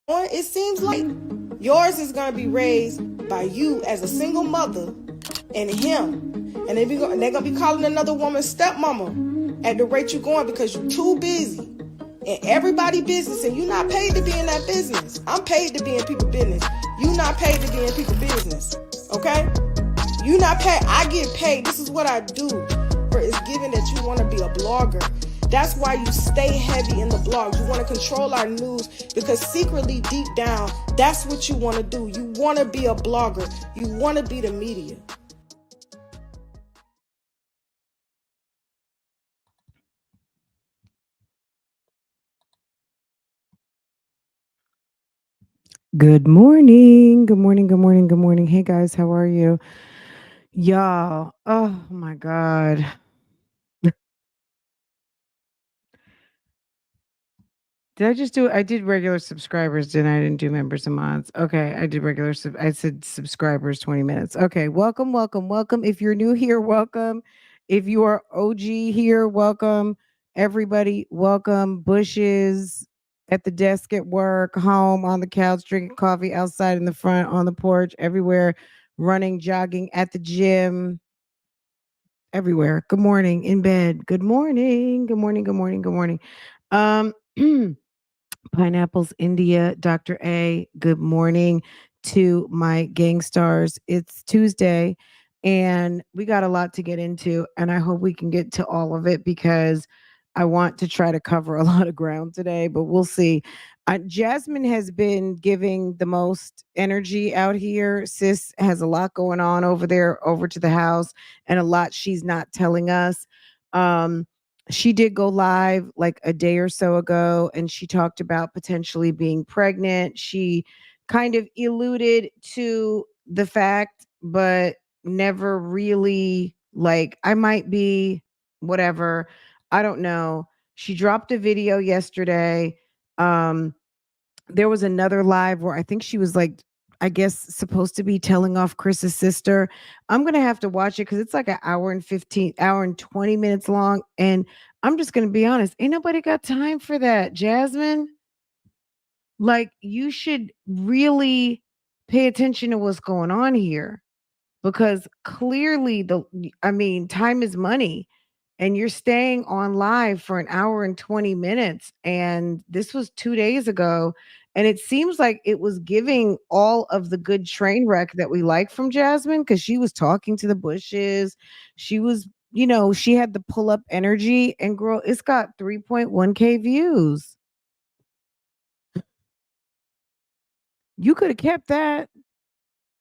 it seems like yours is going to be raised by you as a single mother and him. And they're going to be calling another woman stepmama at the rate you're going because you're too busy. And everybody business, and you're not paid to be in that business. I'm paid to be in people business. You're not paid to be in people business. Okay? You're not paid. I get paid. This is what I do. It's given that you want to be a blogger. That's why you stay heavy in the blogs. You want to control our news because secretly, deep down, that's what you want to do. You want to be a blogger. You want to be the media. Good morning. Good morning. Good morning. Good morning. Hey guys, how are you? Y'all, oh my God. Did I just do I did regular subscribers, didn't I? Didn't do members and mods. Okay, I did I said subscribers 20 minutes. Okay, welcome, welcome, welcome. If you're new here, welcome. If you are OG here, welcome. Everybody, welcome. Bushes at the desk at work, home, on the couch, drinking coffee, outside in the front, on the porch, everywhere, running, jogging, at the gym, everywhere. Good morning, in bed. Good morning. Good morning. Good morning. Good morning. Um Pineapples India, Dr. A. Good morning to my gang stars. It's Tuesday and we got a lot to get into, and I hope we can get to all of it because I want to try to cover a lot of ground today, but we'll see. Jasmine has been giving the most energy out here. Sis has a lot going on over there, over to the house, and a lot she's not telling us. Um, she did go live like a day or so ago and she talked about potentially being pregnant. She kind of alluded to the fact, but never really like, I might be whatever. I don't know. She dropped a video yesterday. Um, there was another live where I think she was like, I guess supposed to be telling off Chris's sister. I'm gonna have to watch it because it's like an hour and 15, hour and 20 minutes long. And I'm just gonna be honest, ain't nobody got time for that, Jasmine. Like you should really pay attention to what's going on here because clearly time is money and you're staying on live for an hour and 20 minutes and this was 2 days ago and it seems like it was giving all of the good train wreck that we like from Jasmine cuz she was talking to the bushes. She was, she had the pull up energy and girl, it's got 3.1K views. You could have kept that.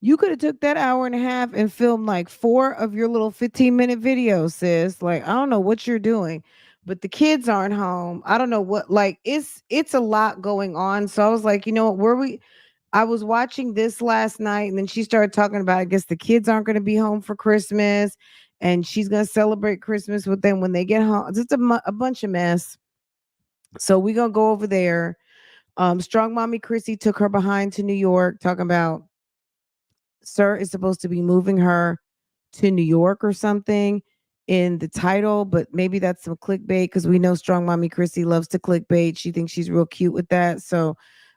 You could have took that hour and a half and filmed like 4 of your little 15-minute videos, sis. Like, I don't know what you're doing, but the kids aren't home. I don't know what like it's a lot going on. So I was like, you know what, I was watching this last night and then she started talking about I guess the kids aren't going to be home for Christmas and she's going to celebrate Christmas with them when they get home. It's just a bunch of mess. So we're going to go over there. Strong Mommy Chrissy took her behind to New York talking about Sir is supposed to be moving her to New York or something in the title, but maybe that's some clickbait because we know Strong Mommy Chrissy loves to clickbait. She thinks she's real cute with that. So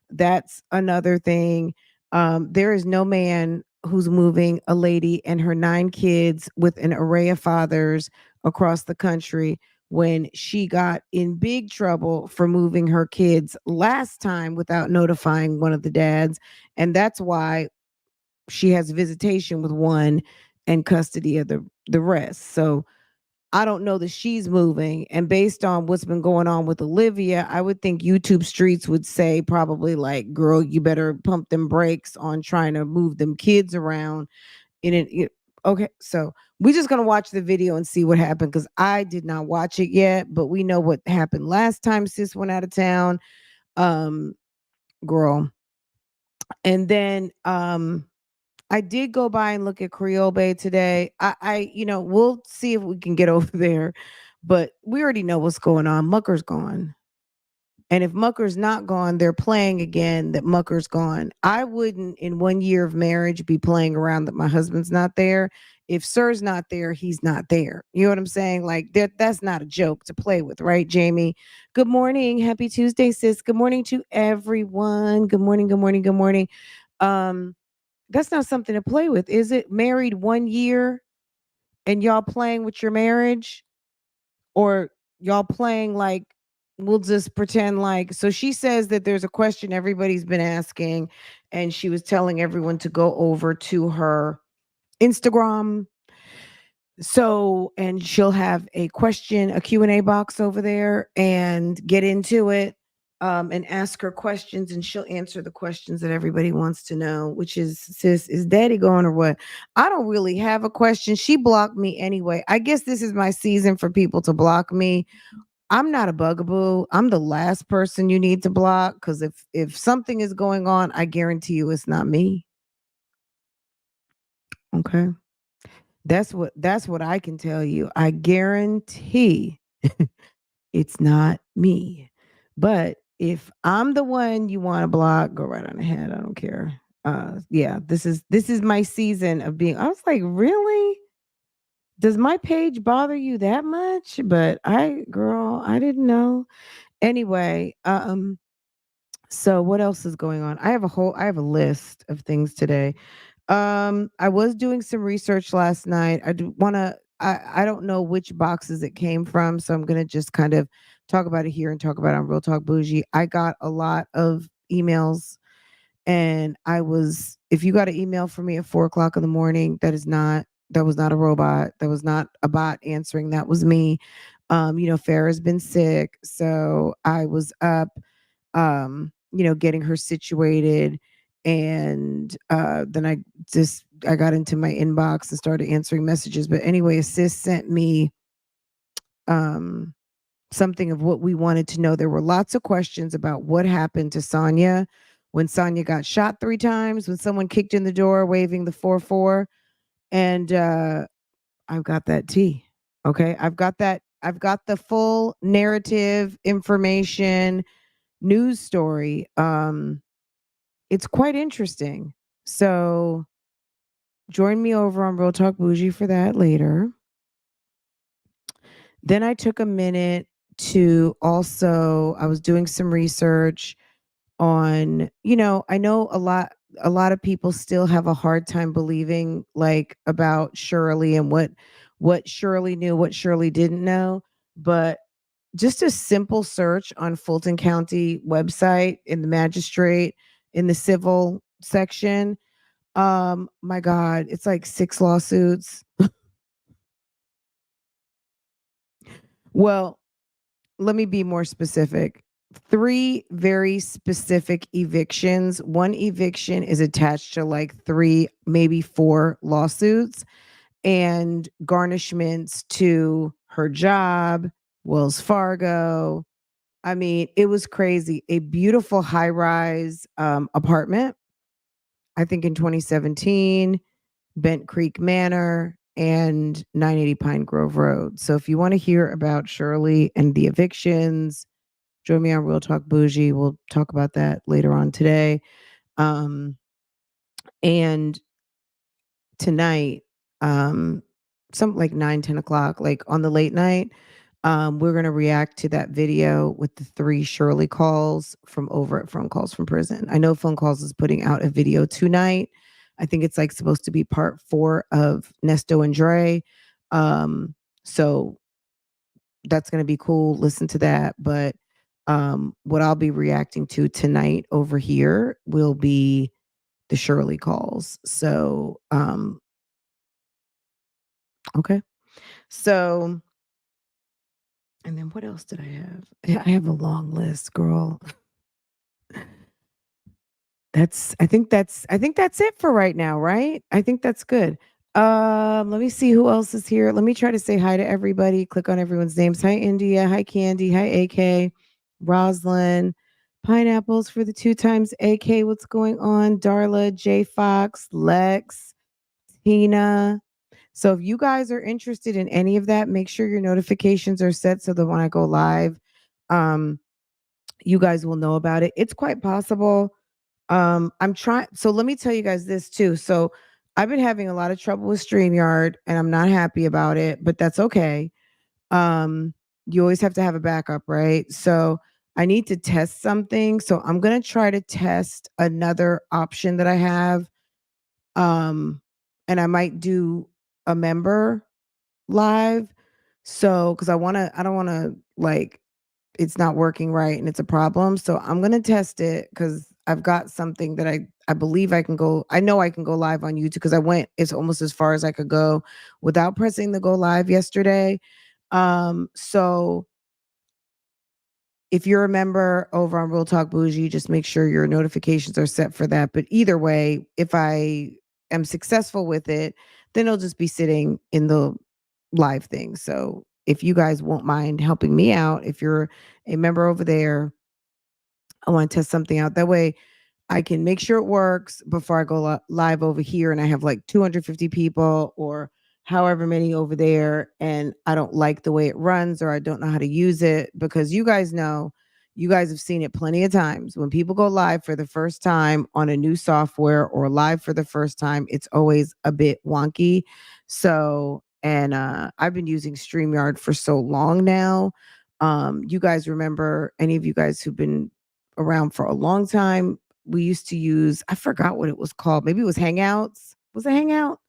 that's another thing. There is no man who's moving a lady and her 9 kids with an array of fathers across the country when she got in big trouble for moving her kids last time without notifying one of the dads. And that's why she has visitation with one and custody of the rest. So I don't know that she's moving. And based on what's been going on with Olivia, I would think YouTube streets would say probably like, girl, you better pump them brakes on trying to move them kids around. Okay, so we're just gonna watch the video and see what happened because I did not watch it yet, but we know what happened last time sis went out of town. Um, girl. And then I did go by and look at Creole Bay today. We'll see if we can get over there, but we already know what's going on. Mucker's gone. And if Mucker's not gone, they're playing again that Mucker's gone. I wouldn't, in 1 year of marriage, be playing around that my husband's not there. If Sir's not there, he's not there. You know what I'm saying? Like that's not a joke to play with, right, Jamie? Good morning. Happy Tuesday, sis. Good morning to everyone. Good morning, good morning, good morning. Um, that's not something to play with, is it? Married 1 year and y'all playing with your marriage? Or y'all playing like we'll just pretend like so she says that there's a question everybody's been asking and she was telling everyone to go over to her Instagram. So and she'll have a question, a Q&A box over there and get into it, and ask her questions and she'll answer the questions that everybody wants to know, which is, sis, is daddy going or what? I don't really have a question. She blocked me anyway. I guess this is my season for people to block me. I'm not a bugaboo. I'm the last person you need to block because if something is going on, I guarantee you it's not me. Okay. That's what I can tell you. I guarantee it's not me. But if I'm the one you want to block, go right on ahead. I don't care. Yeah, this is my season of being. I was like, really? Does my page bother you that much? But girl, I didn't know. Anyway, so what else is going on? I have a list of things today. I was doing some research last night. I do want to I don't know which boxes it came from, so I'm going to just kind of talk about it here and talk about it on Real Talk Bougie. I got a lot of emails and if you got an email from me at 4 o'clock in the morning, that was not a robot. That was not a bot answering. That was me. Farrah's been sick. So I was up, getting her situated. And then I got into my inbox and started answering messages. But anyway, sis sent me um something of what we wanted to know. There were lots of questions about what happened to Sonia when Sonia got shot 3 times, when someone kicked in the door waving the 4-4. And I've got that tea. Okay. I've got that. I've got the full narrative information news story. It's quite interesting. So join me over on Real Talk Bougie for that later. Then I took a minute to also, I was doing some research on, I know a lot of people still have a hard time believing like about Shirley and what Shirley knew, what Shirley didn't know. But just a simple search on Fulton County website in the magistrate in the civil section. My God, it's like 6 lawsuits. Well, let me be more specific. 3 very specific evictions. One eviction is attached to like 3, maybe 4 lawsuits and garnishments to her job, Wells Fargo. I mean, it was crazy. A beautiful high rise apartment, I think in 2017, Bent Creek Manor, and 980 Pine Grove Road. So if you want to hear about Shirley and the evictions, join me on Real Talk Bougie. We'll talk about that later on today. And tonight, some like 9, 10 o'clock, like on the late night, we're going to react to that video with the 3 Shirley calls from over at Phone Calls from Prison. I know Phone Calls is putting out a video tonight. I think it's like supposed to be part 4 of Nesto and Dre. So that's going to be cool. Listen to that. But what I'll be reacting to tonight over here will be the Shirley calls. So, okay. So, and then what else did I have? I have a long list, girl. I think that's it for right now, right? I think that's good. Let me see who else is here. Let me try to say hi to everybody. Click on everyone's names. Hi, India. Hi, Candy. Hi, AK. Roslyn. Pineapples for the 2 times. AK, what's going on? Darla, J Fox, Lex, Tina. So if you guys are interested in any of that, make sure your notifications are set so that when I go live, um, you guys will know about it. It's quite possible. I'm trying. So let me tell you guys this too. So I've been having a lot of trouble with StreamYard and I'm not happy about it, but that's okay. Um, you always have to have a backup, right? So I need to test something. So I'm going to try to test another option that I have. Um, and I might do a member live. So, cause I don't want to like, it's not working right and it's a problem. So I'm going to test it because I've got something that I believe I can go. I know I can go live on YouTube because I went, it's almost as far as I could go without pressing the go live yesterday. So if you're a member over on Real Talk Bougie, just make sure your notifications are set for that. But either way, if I am successful with it, then it'll just be sitting in the live thing. So if you guys won't mind helping me out, if you're a member over there, I want to test something out. That way I can make sure it works before I go live over here and I have like 250 people or however many over there and I don't like the way it runs or I don't know how to use it because you guys know, you guys have seen it plenty of times. When people go live for the first time on a new software or live for the first time, it's always a bit wonky. So, and I've been using StreamYard for so long now. You guys remember, any of you guys who've been around for a long time, we used to use, I forgot what it was called. Maybe it was Hangouts. Was it Hangout?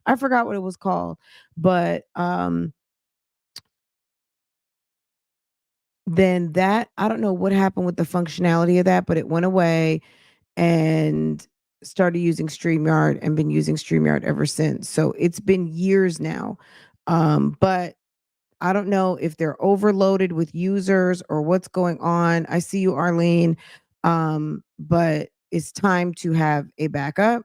I forgot what it was called. But then that, I don't know what happened with the functionality of that, but it went away and started using StreamYard and been using StreamYard ever since. So it's been years now. But I don't know if they're overloaded with users or what's going on. I see you, Arlene. But it's time to have a backup.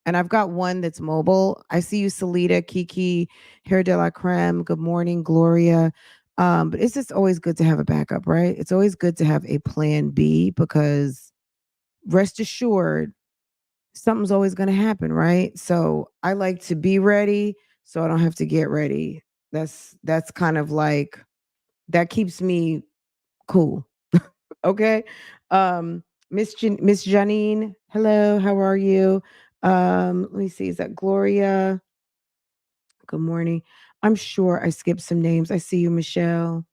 And I've got one that's mobile. I see you, Salita, Kiki, Hair de la Creme. Good morning, Gloria. But it's just always good to have a backup, right? It's always good to have a plan B because rest assured, something's always going to happen, right? So I like to be ready so I don't have to get ready. That's kind of like that keeps me cool. Okay. Miss Janine, hello, how are you? Let me see, is that Gloria? Good morning. I'm sure I skipped some names. I see you, Michelle.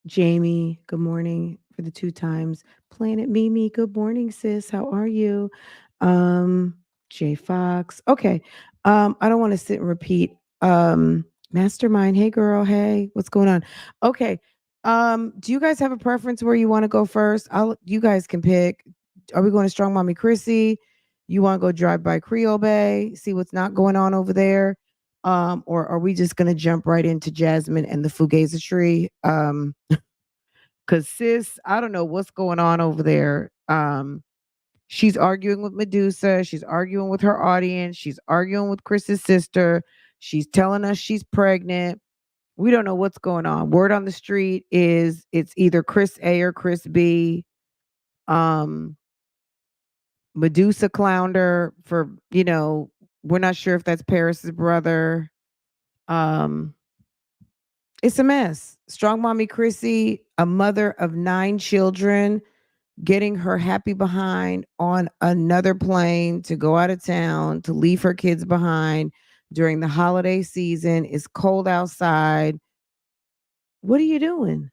Jamie, good morning for the 2 times. Planet Mimi, good morning, sis. How are you? Um, Jay Fox. Okay. I don't want to sit and repeat. Mastermind, hey girl, hey, what's going on? Okay. Do you guys have a preference where you want to go first? You guys can pick. Are we going to Strong Mommy Chrissy? You want to go drive by Creole Bay, see what's not going on over there? Or are we just gonna jump right into Jasmine and the Fugazi tree? Cause sis, I don't know what's going on over there. She's arguing with Medusa, she's arguing with her audience, she's arguing with Chris's sister, she's telling us she's pregnant. We don't know what's going on. Word on the street is it's either Chris A or Chris B. Um, Medusa clowner for, we're not sure if that's Paris's brother. Um, it's a mess. Strong mommy Chrissy, a mother of 9 children, getting her happy behind on another plane to go out of town to leave her kids behind during the holiday season. It's cold outside. What are you doing?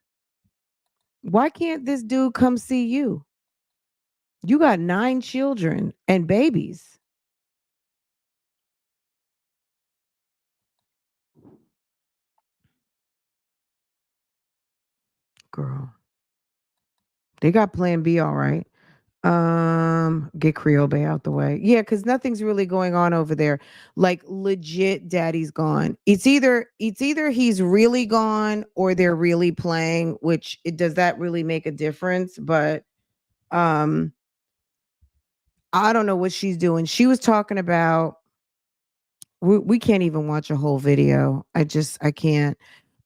Why can't this dude come see you? You got 9 children and babies. Girl, they got plan B, all right. Get Creole Bay out the way. Yeah, because nothing's really going on over there. Like legit daddy's gone. It's either he's really gone or they're really playing, which it does that really make a difference. But um, I don't know what she's doing. She was talking about we can't even watch a whole video. I can't.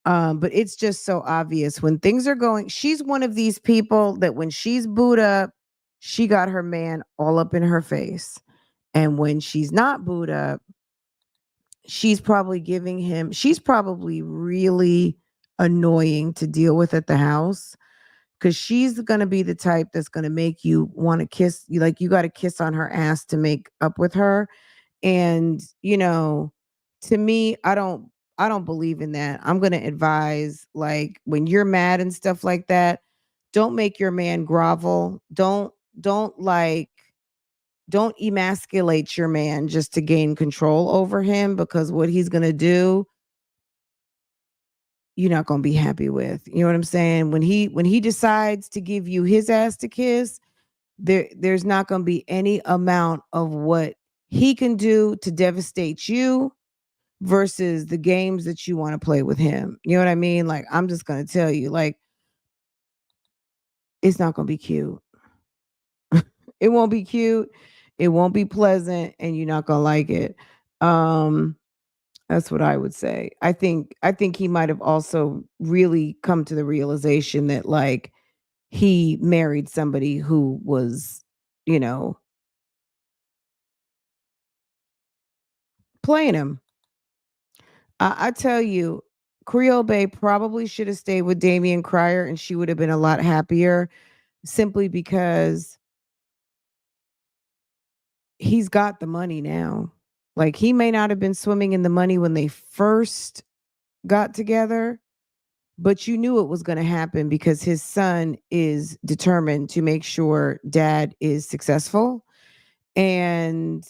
But it's just so obvious when things are going. She's one of these people that when she's booed up, she got her man all up in her face. And when she's not booed up, she's probably really annoying to deal with at the house because she's going to be the type that's going to make you want to kiss you. Like, you got to kiss on her ass to make up with her. And, to me, I don't believe in that. I'm going to advise, like, when you're mad and stuff like that, don't make your man grovel. Don't like don't emasculate your man just to gain control over him, because what he's going to do, you're not going to be happy with. You know what I'm saying? When he decides to give you his ass to kiss, there's not going to be any amount of what he can do to devastate you versus the games that you want to play with him. You know what I mean? Like, I'm just going to tell you, like, it's not going to be cute. It won't be cute. It won't be pleasant, and you're not going to like it. Um that's what I would say. I think he might have also really come to the realization that, like, he married somebody who was, you know, playing him. I tell you, Creole Bay probably should have stayed with Damian Cryer, and she would have been a lot happier, simply because he's got the money now. Like, he may not have been swimming in the money when they first got together, but you knew it was going to happen because his son is determined to make sure dad is successful. And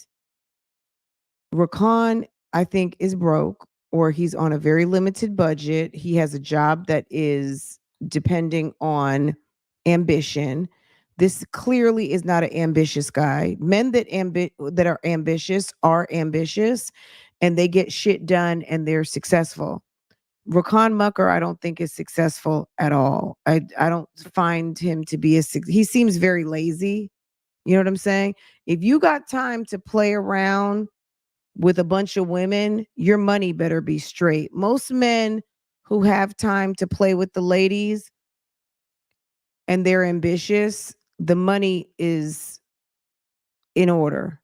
Rakan, I think, is broke, or he's on a very limited budget. He has a job that is depending on ambition. This clearly is not an ambitious guy. Men that are ambitious, and they get shit done and they're successful. Rakan Mucker, I don't think, is successful at all. I don't find him to be he seems very lazy. You know what I'm saying? If you got time to play around with a bunch of women, your money better be straight. Most men who have time to play with the ladies and they're ambitious, the money is in order.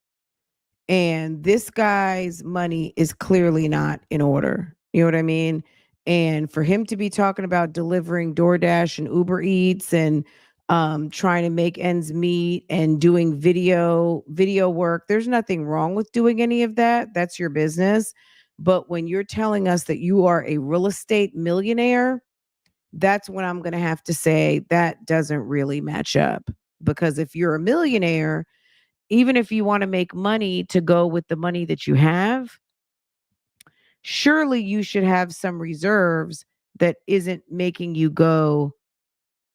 And this guy's money is clearly not in order. You know what I mean? And for him to be talking about delivering DoorDash and Uber Eats and trying to make ends meet and doing video work, there's nothing wrong with doing any of that. That's your business. But when you're telling us that you are a real estate millionaire, that's when I'm going to have to say that doesn't really match up. Because if you're a millionaire, even if you want to make money to go with the money that you have, surely you should have some reserves that isn't making you go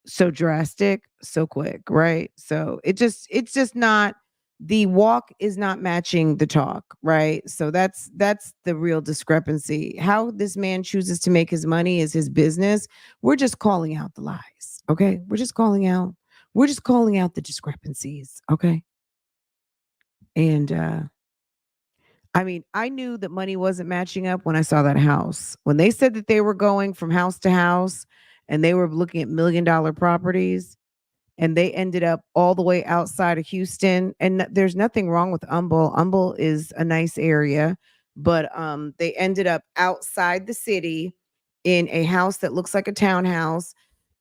so drastic so quick, right? So it's just not, the walk is not matching the talk, right? So that's the real discrepancy. How this man chooses to make his money is his business. We're just calling out the lies, okay? We're just calling out the discrepancies, okay? And I mean, I knew that money wasn't matching up when I saw that house. When they said that they were going from house to house and they were looking at $1 million properties, and they ended up all the way outside of Houston. And there's nothing wrong with Humble. Humble is a nice area, but they ended up outside the city in a house that looks like a townhouse,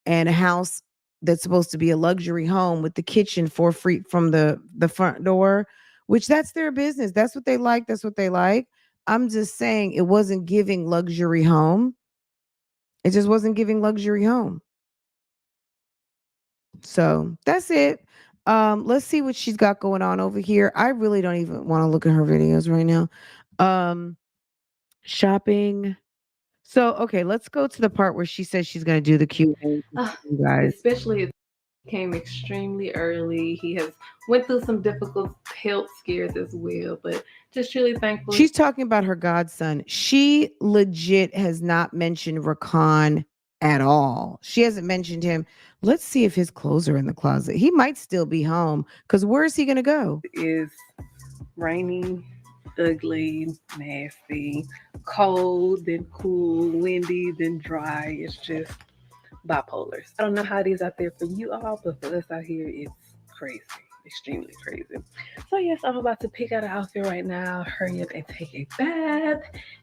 and a house that's supposed to be a luxury home with the kitchen 4 feet from the front door, which that's their business. That's what they like. That's what they like. I'm just saying it wasn't giving luxury home. It just wasn't giving luxury home. So that's it. Let's see what she's got going on over here. I really don't even want to look at her videos right now. Um, shopping. So okay, let's go to the part where she says she's going to do the Q&A with you guys. Especially as he came extremely early. He has went through some difficult health scares as well, but just truly thankful. She's talking about her godson. She legit has not mentioned Rakan at all. She hasn't mentioned him. Let's see if his clothes are in the closet. He might still be home, because where is he going to go? Is rainy, ugly, nasty, cold, then cool, windy, then dry. It's just bipolar. I don't know how it is out there for you all, but for us out here, it's crazy. extremely crazy. So yes, I'm about to pick out an outfit right now, hurry up and take a bath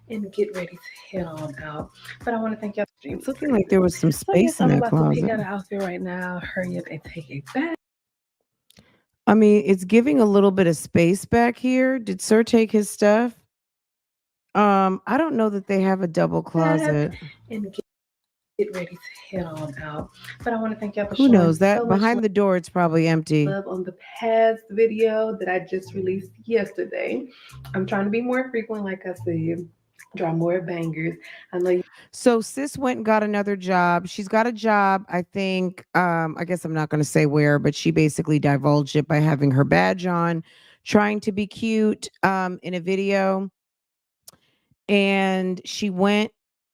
and get ready to head on out. But I want to thank y'all It's extremely looking like crazy. there was some So yes, space in I'm that about to pick closet. out an outfit right now, hurry up and take a bath. I mean, it's giving a little bit of space back here. Did Sir take his stuff? I don't know that they have a double closet. And get ready to head on out. But I want to thank y'all for Who showing knows? so That much behind the door it's probably empty. love on the past video that I just released yesterday. I'm trying to be more frequent, like I said, draw more bangers. I know you So sis went and got another job. She's got a job, I think, I guess I'm not going to say where, but she basically divulged it by having her badge on, trying to be cute in a video. And she went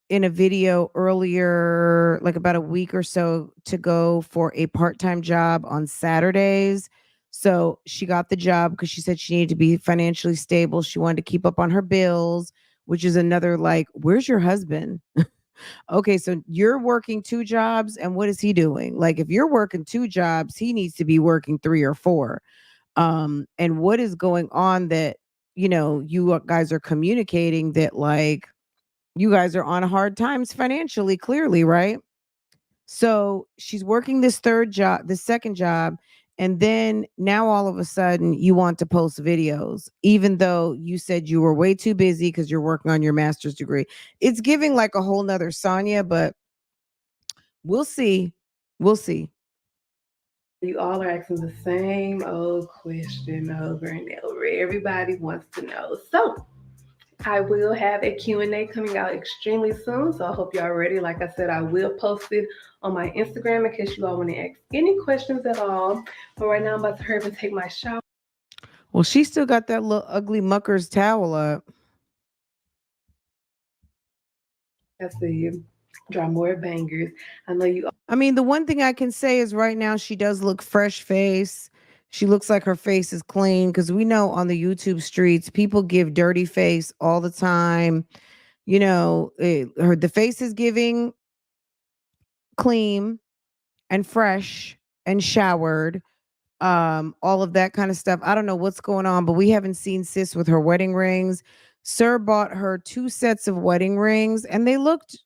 in a video earlier, like about a week or so, to go for a part-time job on Saturdays. So she got the job because she said she needed to be financially stable. She wanted to keep up on her bills, which is another like, where's your husband? Okay, so you're working two jobs, and what is he doing? Like, if you're working two jobs, he needs to be working three or four. And what is going on that, you guys are communicating that, like, you guys are on hard times financially, clearly, right? So she's working this third job, the second job, and then now all of a sudden you want to post videos, even though you said you were way too busy because you're working on your master's degree. It's giving like a whole nother Sonya, but we'll see. We'll see. all are asking the same old question over and over. Everybody wants to know. So I will have a Q&A coming out extremely soon. So I hope y'all ready. Like I said, I will post it on my Instagram in case you all want to ask any questions at all. But right now I'm about to hurry up and take my shower. Well, she still got that little ugly mucker's towel up. I see. Draw more bangers. I know you I mean, the one thing I can say is right now she does look fresh face. She looks like her face is clean because we know on the YouTube streets, people give dirty face all the time. The face is giving clean and fresh and showered, all of that kind of stuff. I don't know what's going on, but we haven't seen sis with her wedding rings. Sir bought her two sets of wedding rings and they looked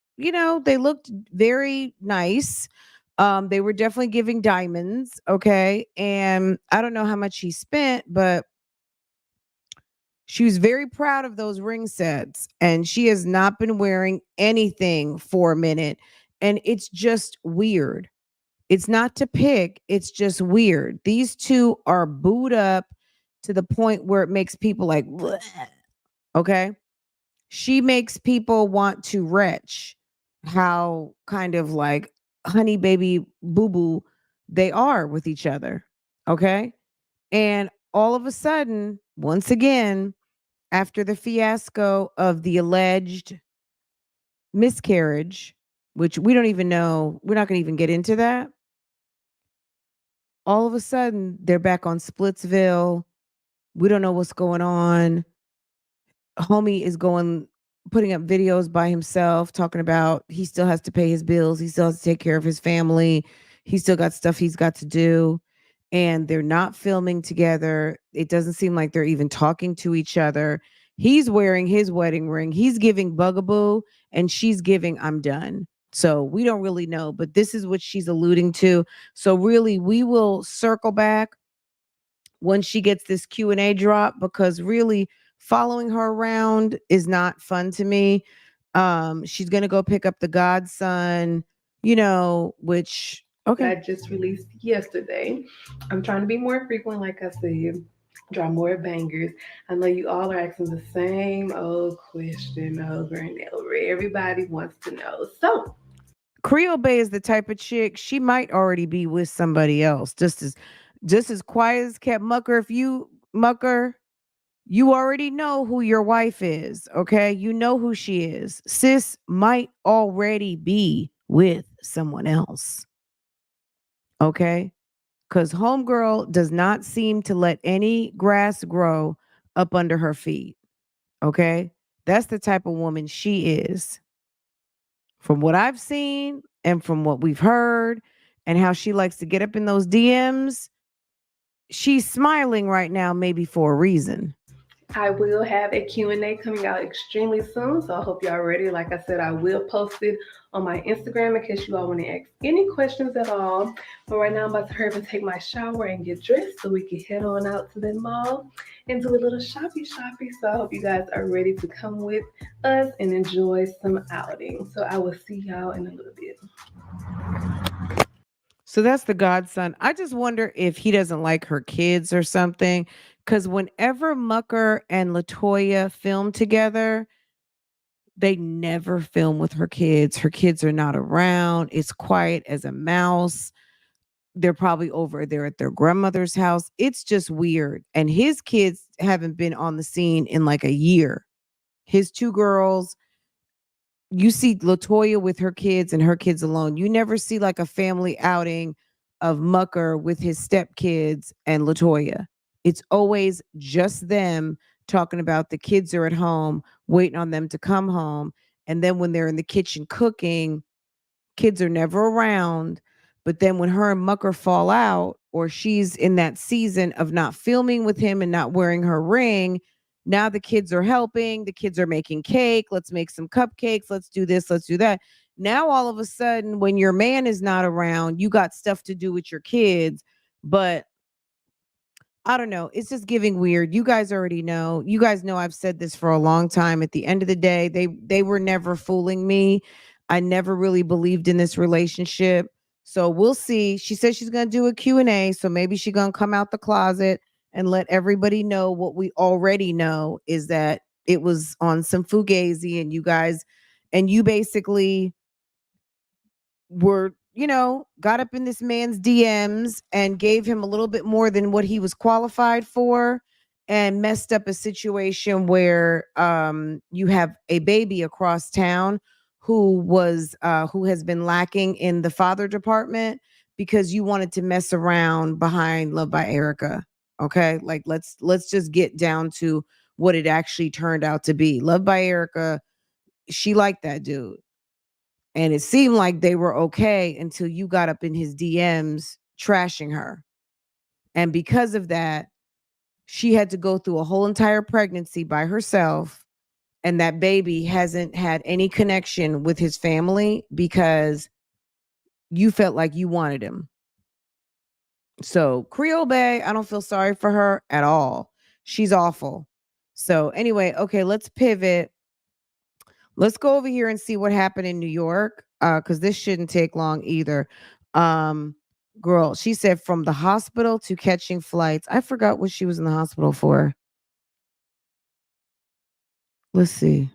very nice. They were definitely giving diamonds, okay? And I don't know how much she spent, but she was very proud of those ring sets, and she has not been wearing anything for a minute. And it's just weird. It's not to pick, it's just weird. These two are booed up to the point where it makes people like, "Bleh." Okay? She makes people want to retch how kind of like honey baby boo boo they are with each other. Okay? And all of a sudden, once again, after the fiasco of the alleged miscarriage, which we don't even know, we're not going to even get into that. All of a sudden, they're back on Splitsville. We don't know what's going on. Homie is putting up videos by himself, talking about he still has to pay his bills. He still has to take care of his family. He still got stuff he's got to do. And they're not filming together. It doesn't seem like they're even talking to each other. He's wearing his wedding ring. He's giving bugaboo, and she's giving I'm done. So we don't really know, but this is what she's alluding to. So really, we will circle back when she gets this Q&A drop, because really following her around is not fun to me. She's going to go pick up the godson, which I okay. just released yesterday. I'm trying to be more frequent, like I said, draw more bangers. I know you all are asking the same old question over and over. Everybody wants to know. So Creole Bay is the type of chick, she might already be with somebody else. Just as quiet as kept Mucker. If you Mucker, you already know who your wife is, okay? You know who she is. Sis might already be with someone else, okay? Because homegirl does not seem to let any grass grow up under her feet, okay? That's the type of woman she is. From what I've seen and from what we've heard and how she likes to get up in those DMs, she's smiling right now, maybe for a reason. I will have a Q&A coming out extremely soon, so I hope y'all ready. Like I said, I will post it on my Instagram in case you all want to ask any questions at all. But right now, I'm about to hurry up and take my shower and get dressed so we can head on out to the mall and do a little shoppy. So I hope you guys are ready to come with us and enjoy some outing. So I will see y'all in a little bit. So that's the godson. I just wonder if he doesn't like her kids or something. Because whenever Mucker and Latoya film together, they never film with her kids. Her kids are not around. It's quiet as a mouse. They're probably over there at their grandmother's house. It's just weird. And his kids haven't been on the scene in like a year. His two girls, you see Latoya with her kids and her kids alone. You never see like a family outing of Mucker with his stepkids and Latoya. It's always just them talking about the kids are at home, waiting on them to come home. And then when they're in the kitchen cooking, kids are never around. But then when her and Mucker fall out, or she's in that season of not filming with him and not wearing her ring, now the kids are helping. The kids are making cake. Let's make some cupcakes. Let's do this. Let's do that. Now, all of a sudden, when your man is not around, you got stuff to do with your kids. But I don't know. It's just giving weird. You guys already know. You guys know I've said this for a long time. At the end of the day, they were never fooling me. I never really believed in this relationship. So we'll see. She says she's going to do a Q&A, so maybe she's going to come out the closet and let everybody know what we already know is that it was on some fugazi and you basically were, got up in this man's DMs and gave him a little bit more than what he was qualified for and messed up a situation where you have a baby across town who has been lacking in the father department because you wanted to mess around behind Love by Erica. Okay? Like let's just get down to what it actually turned out to be. Love by Erica, she liked that dude. And it seemed like they were okay until you got up in his DMs trashing her. And because of that, she had to go through a whole entire pregnancy by herself. And that baby hasn't had any connection with his family because you felt like you wanted him. So, Creole Bay, I don't feel sorry for her at all. She's awful. So, anyway, okay, let's pivot. Let's go over here and see what happened in New York. Because this shouldn't take long either. Um, Girl, she said from the hospital to catching flights. I forgot what she was in the hospital for. Let's see.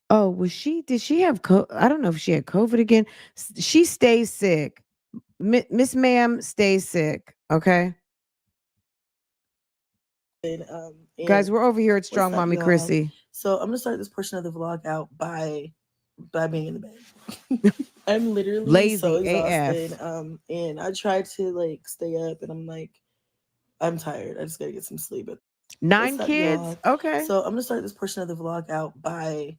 Oh, did she have I don't know if she had COVID again. She stays sick. Miss Ma'am stays sick. Okay. And, Guys, and we're over here at what's Strong up, Mommy y'all? Chrissy. So I'm gonna start this portion of the vlog out by being in the bed. I'm literally so Lazy exhausted. AF. And I tried to like stay up, and I'm like, I'm tired. I just gotta get some sleep. But 9 what's up, kids. y'all? Okay. So I'm gonna start this portion of the vlog out by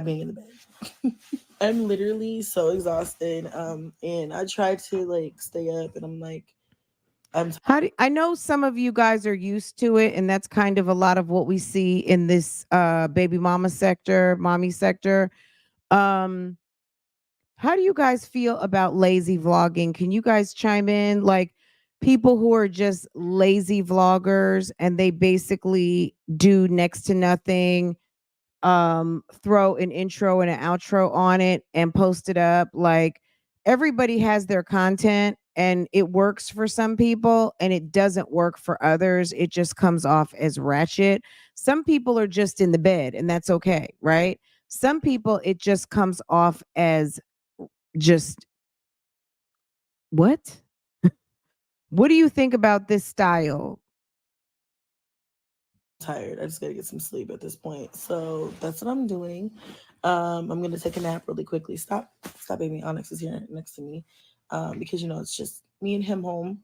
being in the bed. I'm literally so exhausted. And I tried to like stay up, and I'm like, I know some of you guys are used to it, and that's kind of a lot of what we see in this baby mama sector, mommy sector. Um, how do you guys feel about lazy vlogging? Can you guys chime in? Like people who are just lazy vloggers and they basically do next to nothing, throw an intro and an outro on it and post it up. Like everybody has their content and it works for some people and it doesn't work for others. It just comes off as ratchet. Some people are just in the bed and that's okay, right? Some people it just comes off as just what? What do you think about this style? tired. I just gotta get some sleep at this point. So that's what I'm doing. I'm gonna take a nap really quickly. Stop, baby. Onyx is here next to me. Because it's just me and him home.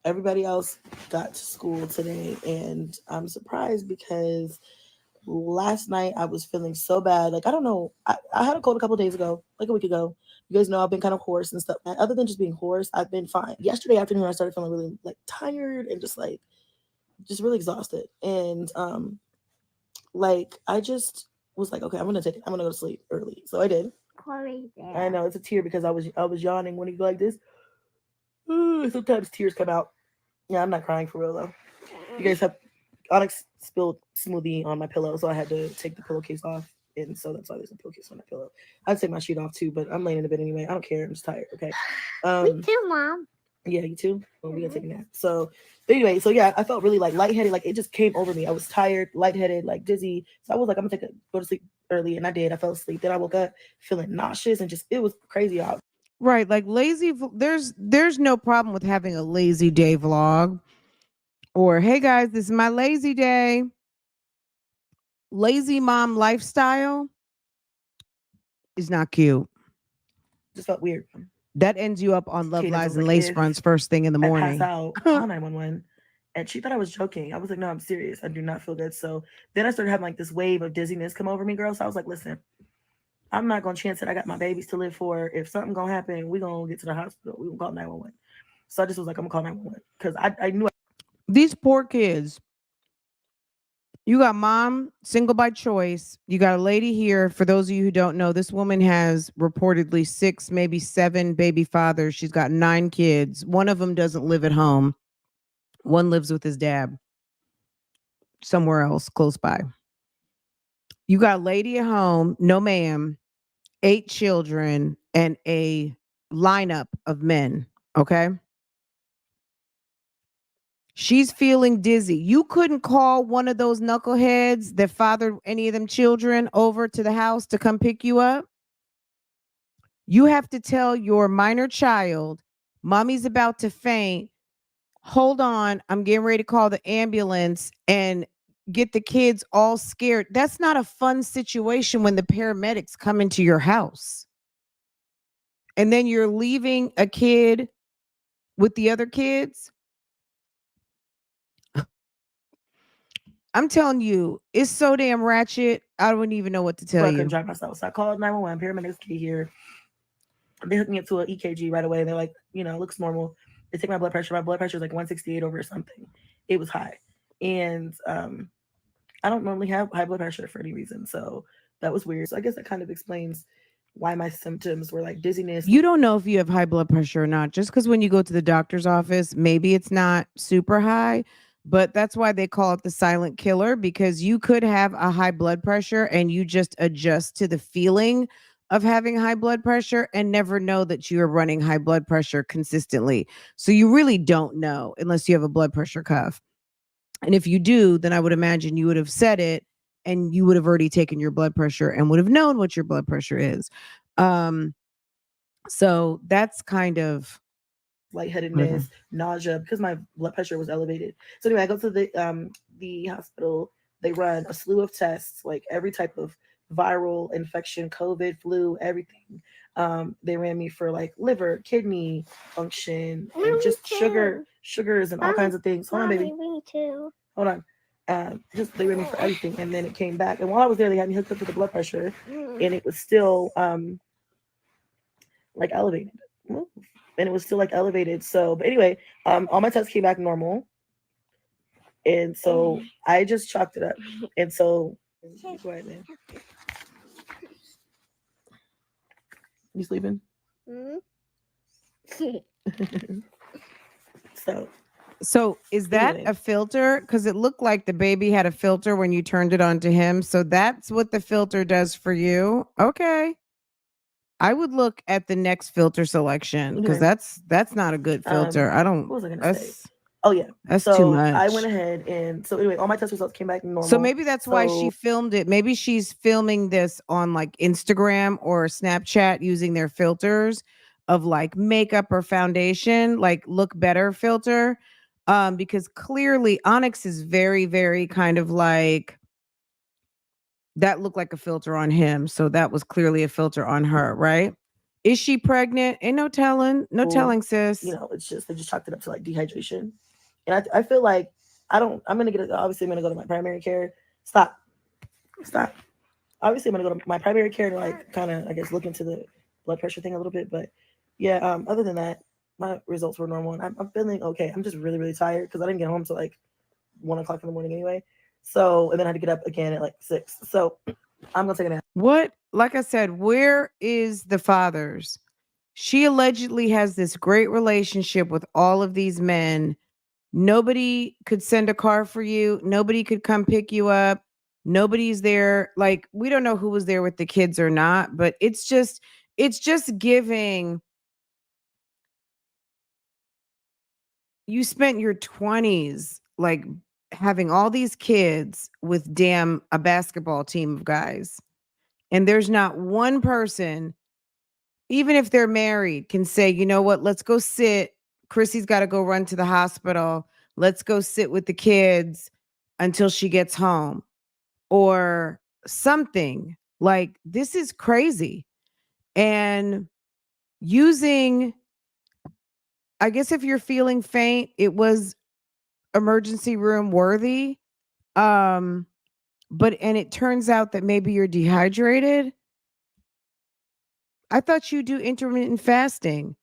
Everybody else got to school today, and I'm surprised because last night I was feeling so bad. Like, I don't know. I had a cold a couple days ago, like a week ago. You guys know I've been kind of hoarse and stuff. And other than just being hoarse, I've been fine. Yesterday afternoon, I started feeling really like tired and just really exhausted. And like I just was like, okay, I'm gonna take it. I'm gonna go to sleep early. So I did. I know it's a tear because I was yawning when you go like this. Sometimes tears come out. Yeah, I'm not crying for real though. You guys have Onyx spilled smoothie on my pillow, so I had to take the pillowcase off, and so that's why there's a pillowcase on my pillow. I'd take my sheet off too, but I'm laying in the bed anyway. I don't care. I'm just tired. Okay. Me too, Mom. Yeah, you too. Well, we gotta take a nap. So, but anyway, so yeah, I felt really like lightheaded. Like it just came over me. I was tired, lightheaded, like dizzy. So I was like, I'm gonna go to sleep early, and I did. I fell asleep. Then I woke up feeling nauseous and just it was crazy out. Right, like there's no problem with having a lazy day vlog or hey guys, this is my lazy day. Lazy mom lifestyle is not cute. Just felt weird. That ends you up on Love Cadence Lies was and like, Lace if Fronts first thing in the I pass morning. out, call 911. And she thought I was joking. I was like, no, I'm serious. I do not feel good. So then I started having like this wave of dizziness come over me, girl. So I was like, listen, I'm not gonna chance it. I got my babies to live for. If something gonna happen, we gonna get to the hospital. We gonna call 911. So I just was like, I'm gonna call 911 because I knew. These poor kids. You got mom, single by choice. You got a lady here. For those of you who don't know, this woman has reportedly 6, maybe 7 baby fathers. She's got 9 kids. One of them doesn't live at home. One lives with his dad somewhere else close by. You got a lady at home, no ma'am, 8 children, and a lineup of men. Okay. She's feeling dizzy. You couldn't call one of those knuckleheads that fathered any of them children over to the house to come pick you up. You have to tell your minor child, mommy's about to faint. Hold on, I'm getting ready to call the ambulance and get the kids all scared. That's not a fun situation when the paramedics come into your house. And then you're leaving a kid with the other kids. I'm telling you, it's so damn ratchet. I don't even know what to tell I you. couldn't drive myself. So I called 911. Paramedics get here. They hooked me up to an EKG right away. They're like, looks normal. They take my blood pressure. My blood pressure is like 168 over something. It was high. And I don't normally have high blood pressure for any reason. So that was weird. So I guess that kind of explains why my symptoms were like dizziness. You don't know if you have high blood pressure or not, just because when you go to the doctor's office, maybe it's not super high, but that's why they call it the silent killer, because you could have a high blood pressure and you just adjust to the feeling of having high blood pressure and never know that you are running high blood pressure consistently. So you really don't know unless you have a blood pressure cuff. And if you do, then I would imagine you would have said it and you would have already taken your blood pressure and would have known what your blood pressure is. So that's kind of lightheadedness, nausea, because my blood pressure was elevated. So anyway, I go to the hospital. They run a slew of tests, like every type of viral infection, COVID, flu, everything. They ran me for like liver, kidney function, and just sugars, and all kinds of things. Hold on, baby. Me too. Hold on. Just they ran me for everything, and then it came back. And while I was there, they had me hooked up to the blood pressure, and it was still like elevated. And it was still like elevated. So, but anyway, all my tests came back normal. And so I just chalked it up. And so, go ahead, man. You sleeping? So is that anyway. a filter? Because it looked like the baby had a filter when you turned it on to him. So that's what the filter does for you. Okay. I would look at the next filter selection because Anyway. that's not a good filter. I don't. What was I gonna say? Oh yeah, that's so too much. I went ahead and so anyway, all my test results came back normal. So maybe that's why she filmed it. Maybe she's filming this on like Instagram or Snapchat using their filters of like makeup or foundation, like look better filter. Because clearly Onyx is very, very kind of like that looked like a filter on him. So that was clearly a filter on her, right? Is she pregnant? Ain't no telling. No telling, sis. It's just they just chalked it up to like dehydration. And I feel like I'm gonna obviously I'm gonna go to my primary care. Stop. stop. Obviously, I'm gonna go to my primary care to like kind of, I guess, look into the blood pressure thing a little bit. But yeah, other than that, my results were normal, and I'm feeling okay. I'm just really, really tired because I didn't get home till like 1 o'clock in the morning anyway. So, and then I had to get up again at like 6. So I'm gonna take a nap. What? Like I said, where is the fathers? She allegedly has this great relationship with all of these men. Nobody could send a car for you. Nobody could come pick you up. Nobody's there. Like, we don't know who was there with the kids or not, but it's just giving. You spent your 20s like having all these kids with damn a basketball team of guys. And there's not one person, even if they're married, can say, you know what, let's go sit. Chrissy's got to go run to the hospital. Let's go sit with the kids until she gets home or something. Like, this is crazy. And using, I guess if you're feeling faint, it was emergency room worthy. But and it turns out that maybe you're dehydrated. I thought you do intermittent fasting.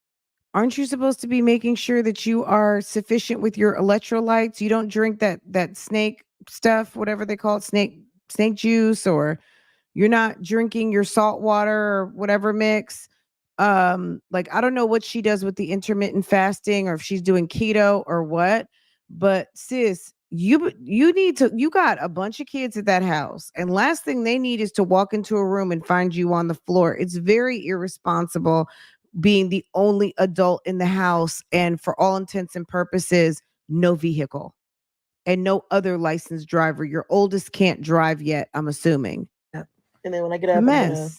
Aren't you supposed to be making sure that you are sufficient with your electrolytes? You don't drink that snake stuff, whatever they call it, snake juice, or you're not drinking your salt water or whatever mix. Like, I don't know what she does with the intermittent fasting or if she's doing keto or what, but sis, you need to, you got a bunch of kids at that house, and last thing they need is to walk into a room and find you on the floor. It's very irresponsible being the only adult in the house and for all intents and purposes, no vehicle and no other licensed driver. Your oldest can't drive yet, I'm assuming. And then when I get up, I'm gonna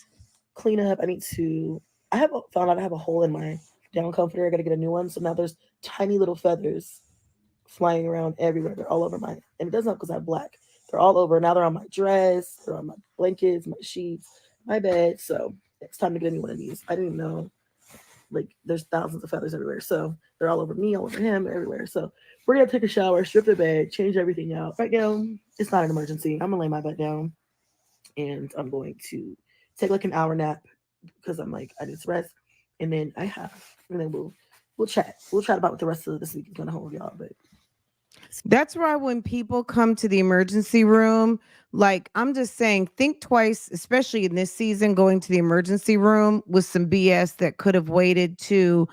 clean up. I have found out I have a hole in my down comforter. I got to get a new one. So now there's tiny little feathers flying around everywhere. They're all over and it doesn't help because I have black. They're all over. Now they're on my dress, they're on my blankets, my sheets, my bed. So it's time to get a new one of these. I didn't know, like, there's thousands of feathers everywhere. So they're all over me, all over him, everywhere. So we're going to take a shower, strip the bed, change everything out. Right now, it's not an emergency. I'm going to lay my butt down and I'm going to take like an hour nap because I'm like, I just rest. And then we'll chat. We'll chat about what the rest of this week is going to hold, y'all. But that's why when people come to the emergency room, like, I'm just saying, think twice, especially in this season, going to the emergency room with some BS that could have waited to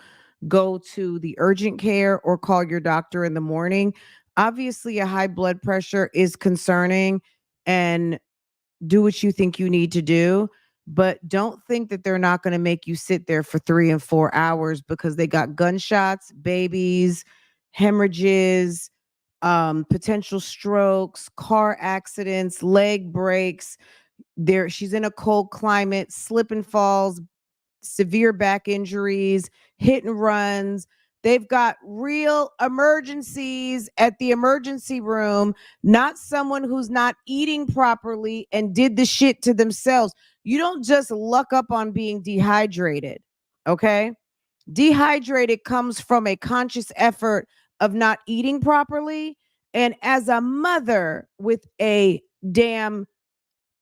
go to the urgent care or call your doctor in the morning. Obviously, a high blood pressure is concerning, and do what you think you need to do. But don't think that they're not going to make you sit there for 3 and 4 hours because they got gunshots, babies, hemorrhages, potential strokes, car accidents, leg breaks. She's in a cold climate, slip and falls, severe back injuries, hit and runs. They've got real emergencies at the emergency room, not someone who's not eating properly and did the shit to themselves. You don't just luck up on being dehydrated, okay? Dehydrated comes from a conscious effort of not eating properly. And as a mother with a damn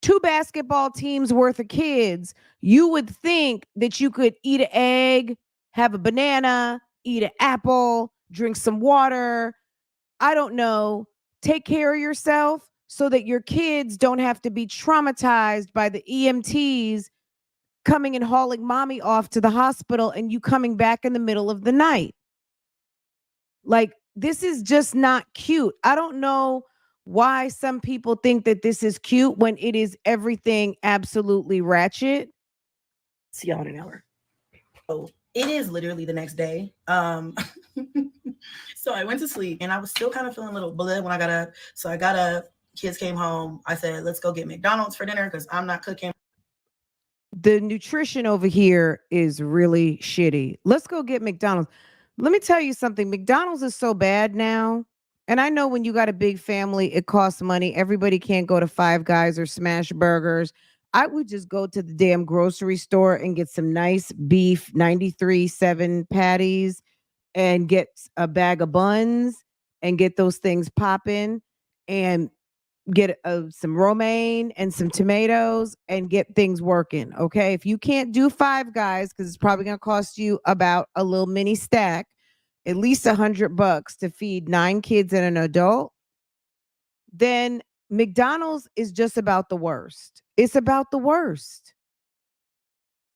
2 basketball teams worth of kids, you would think that you could eat an egg, have a banana, eat an apple, drink some water. I don't know. Take care of yourself so that your kids don't have to be traumatized by the EMTs coming and hauling mommy off to the hospital and you coming back in the middle of the night. Like, this is just not cute. I don't know why some people think that this is cute when it is everything absolutely ratchet. see y'all in an hour. Oh, it is literally the next day. So I went to sleep and I was still kind of feeling a little bleh when I got up. So I got up, kids came home. I said, let's go get McDonald's for dinner because I'm not cooking. The nutrition over here is really shitty. Let's go get McDonald's. Let me tell you something. McDonald's is so bad now. And I know when you got a big family, it costs money. Everybody can't go to Five Guys or Smash Burgers. I would just go to the damn grocery store and get some nice beef 93.7 patties and get a bag of buns and get those things popping and get some romaine and some tomatoes and get things working. Okay. If you can't do Five Guys, because it's probably going to cost you about a little mini stack, at least $100 to feed 9 kids and an adult, then McDonald's is just about the worst. It's about the worst.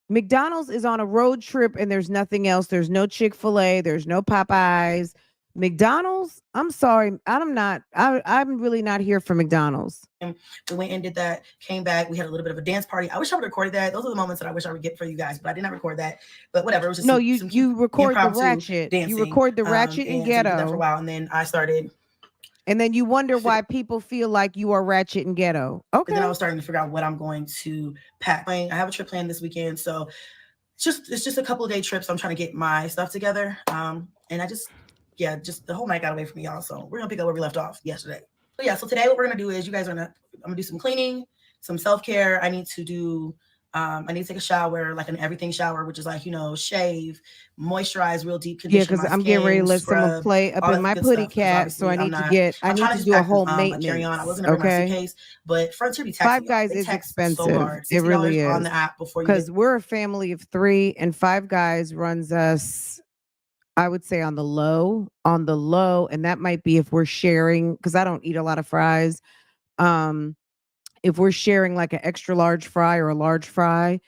McDonald's is on a road trip and there's nothing else. There's no Chick-fil-A, there's no Popeyes. McDonald's, I'm sorry, I'm really not here for McDonald's. We went and did that, came back. We had a little bit of a dance party. I wish I would have recorded that. Those are the moments that I wish I would get for you guys, but I did not record that. But whatever. It was just no, you record the ratchet. Dancing. You record the ratchet and ghetto. So we did that for a while, and then I started. And then you wonder why people feel like you are ratchet and ghetto. Okay. And then I was starting to figure out what I'm going to pack. I have a trip planned this weekend, so it's just a couple of day trips. I'm trying to get my stuff together. And I just the whole night got away from me, y'all. So we're gonna pick up where we left off yesterday. But yeah, so today what we're gonna do is I'm gonna do some cleaning, some self-care. I need to take a shower, like an everything shower, which is like, shave, moisturize, real deep condition. Yeah, because I'm getting ready to let someone play up in my putty cat. So I need to do a whole maintenance. Carry on. I wasn't gonna bring my suitcase, but Frontier be taxing. Five Guys is expensive. So hard. It really is. On the app before because we're a family of 3, and Five Guys runs us, I would say, on the low, and that might be if we're sharing, because I don't eat a lot of fries. If we're sharing like an extra large fry or a large fry,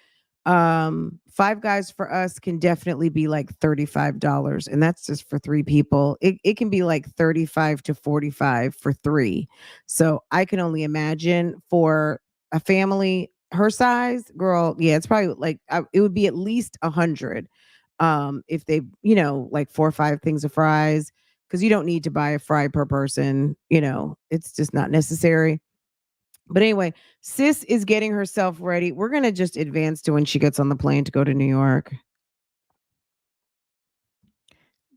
Five Guys for us can definitely be like $35, and that's just for 3 people. It can be like 35 to 45 for 3. So I can only imagine for a family her size, girl. Yeah, it's probably like it would be at least 100. If they, like 4 or 5 things of fries, because you don't need to buy a fry per person. It's just not necessary. But anyway, sis is getting herself ready. We're going to just advance to when she gets on the plane to go to New York.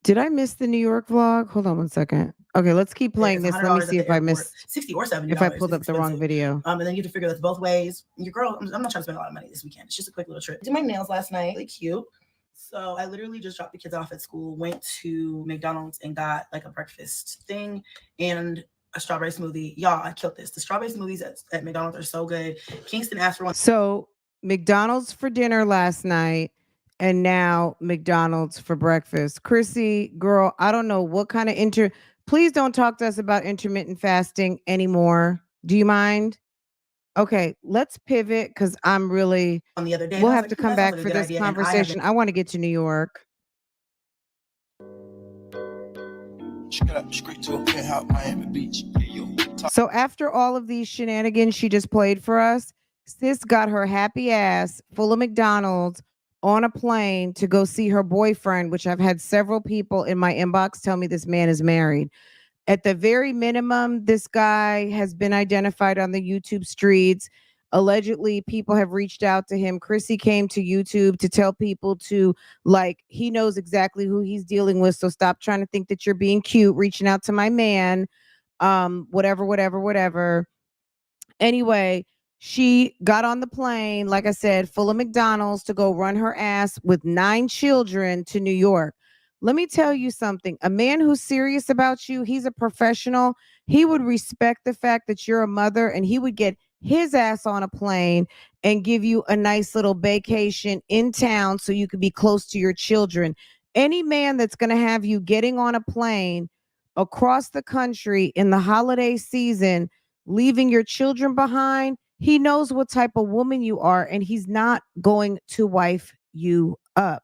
Did I miss the New York vlog? Hold on one second. Okay, let's keep playing this. Let me see if I missed 60 or 70. If I pulled up the wrong video. And then you have to figure this both ways. Your girl, I'm not trying to spend a lot of money this weekend. It's just a quick little trip. Did my nails last night. Really cute. So I literally just dropped the kids off at school, went to McDonald's and got like a breakfast thing and a strawberry smoothie. Y'all, I killed this. The strawberry smoothies at McDonald's are so good. Kingston asked for one. So McDonald's for dinner last night, and now McDonald's for breakfast. Chrissy, girl, I don't know what kind of please don't talk to us about intermittent fasting anymore. Do you mind? Okay, let's pivot because I'm really on the other day. We'll have to come back for this conversation. I want to get to New York. So after all of these shenanigans she just played for us, sis got her happy ass full of McDonald's on a plane to go see her boyfriend, which I've had several people in my inbox tell me this man is married. At the very minimum, this guy has been identified on the YouTube streets. Allegedly, people have reached out to him. Chrissy came to YouTube to tell people to, he knows exactly who he's dealing with. So stop trying to think that you're being cute, reaching out to my man, whatever. Anyway, she got on the plane, like I said, full of McDonald's to go run her ass with 9 children to New York. Let me tell you something. A man who's serious about you, he's a professional. He would respect the fact that you're a mother, and he would get his ass on a plane and give you a nice little vacation in town so you could be close to your children. Any man that's going to have you getting on a plane across the country in the holiday season, leaving your children behind, he knows what type of woman you are, and he's not going to wife you up.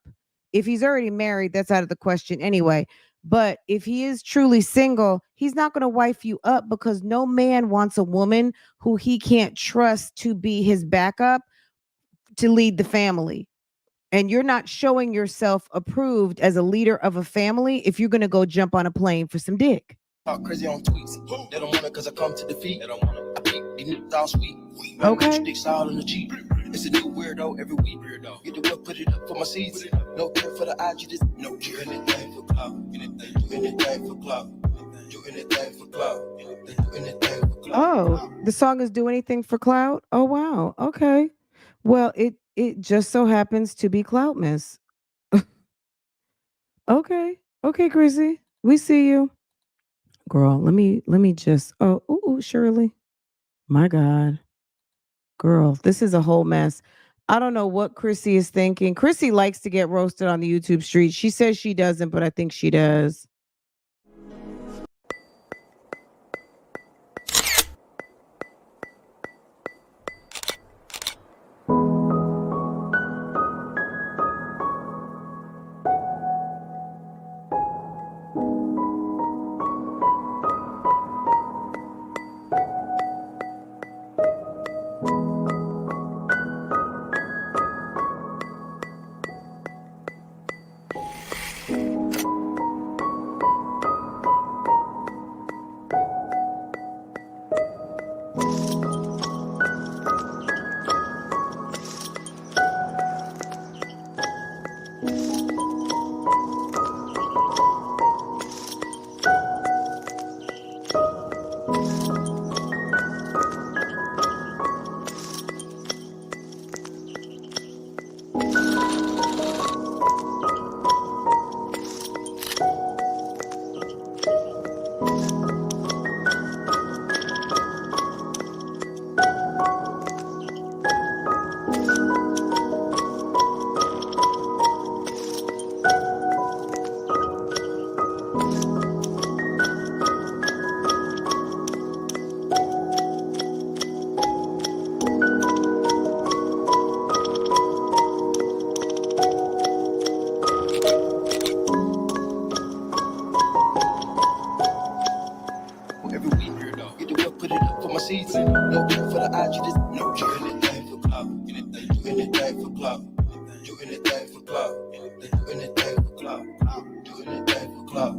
If he's already married, that's out of the question anyway. But if he is truly single, he's not going to wife you up, because no man wants a woman who he can't trust to be his backup to lead the family. And you're not showing yourself approved as a leader of a family if you're going to go jump on a plane for some dick. Talk crazy on tweets. They don't want it because I come to defeat. They don't want it. I beat these niggas all sweet. Okay. Dicks all in the Jeep. It's a new weirdo every week. Get the whip, put it up for my seeds. No care for the IG, just no do anything for clout. Do anything for clout. Do anything for clout. Do anything for clout. Oh, the song is Do Anything for Clout? Oh, wow. Okay. Well, it just so happens to be Cloutmas. Okay, Chrissy. We see you. Girl, let me just ooh, Shirley. My God. Girl, this is a whole mess. I don't know what Chrissy is thinking. Chrissy likes to get roasted on the YouTube street. She says she doesn't, but I think she does. Every week, get the work, put it up for my season. No care for the IG, just no care. Anything for clout, anything for clout, do anything for clout, do anything for clout, do anything for clout.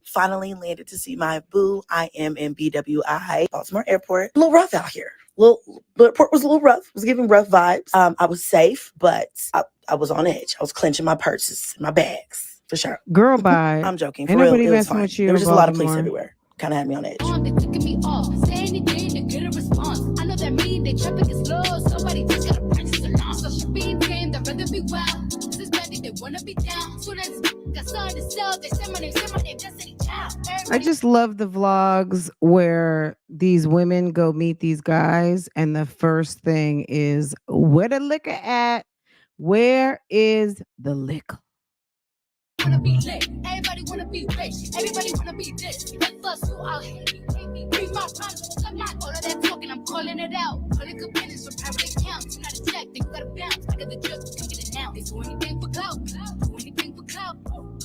Finally landed to see my boo. I am in BWI, Baltimore Airport. A little rough out here. The airport was a little rough. It was giving rough vibes. I was safe, but I was on edge. I was clenching my purses, my bags. For sure. Girl, bye. I'm joking. Ain't For real, nobody it was messing fine. with you. There was just a lot of police Baltimore. everywhere. Kind of had me on edge. They took me off. Say anything to get a response. I know that mean they traffic is slow. Somebody just gotta practice along. So she being game, they'd rather be wild. This is Daddy, they wanna be down. Soon as got started to sell, they say my name, Destiny Child. I just love the vlogs where these women go meet these guys, and the first thing is, where the liquor at? Where is the liquor? Wanna be lit. Everybody wanna be rich. Everybody wanna be this. Let us who out hate me. Read my promise. Cut my all of that talking. I'm calling it out. Calling good business from private accounts. Not a check. They gotta bounce. I got the drip. Come get it now. They do anything for clout. Do anything for clout.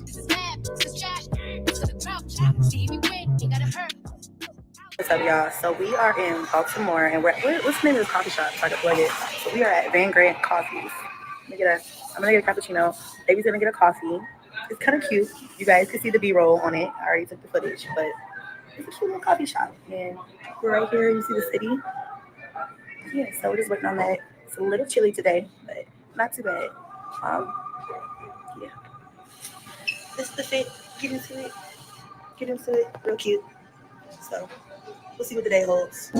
This is mad. This is trash. This is the crowd. See me win. You gotta hurt. What's up, y'all? So we are in Baltimore, and what's the name of this coffee shop? So I can plug it. So we are at Van Grant Coffees. I'm gonna get a cappuccino. Baby's gonna get a coffee. It's kind of cute. You guys can see the B-roll on it. I already took the footage, but it's a cute little coffee shop. And we're right here. You see the city. Yeah, so we're just waiting on that. It's a little chilly today, but not too bad. Yeah. This is the fit. Get into it. Get into it. Real cute. So we'll see what the day holds.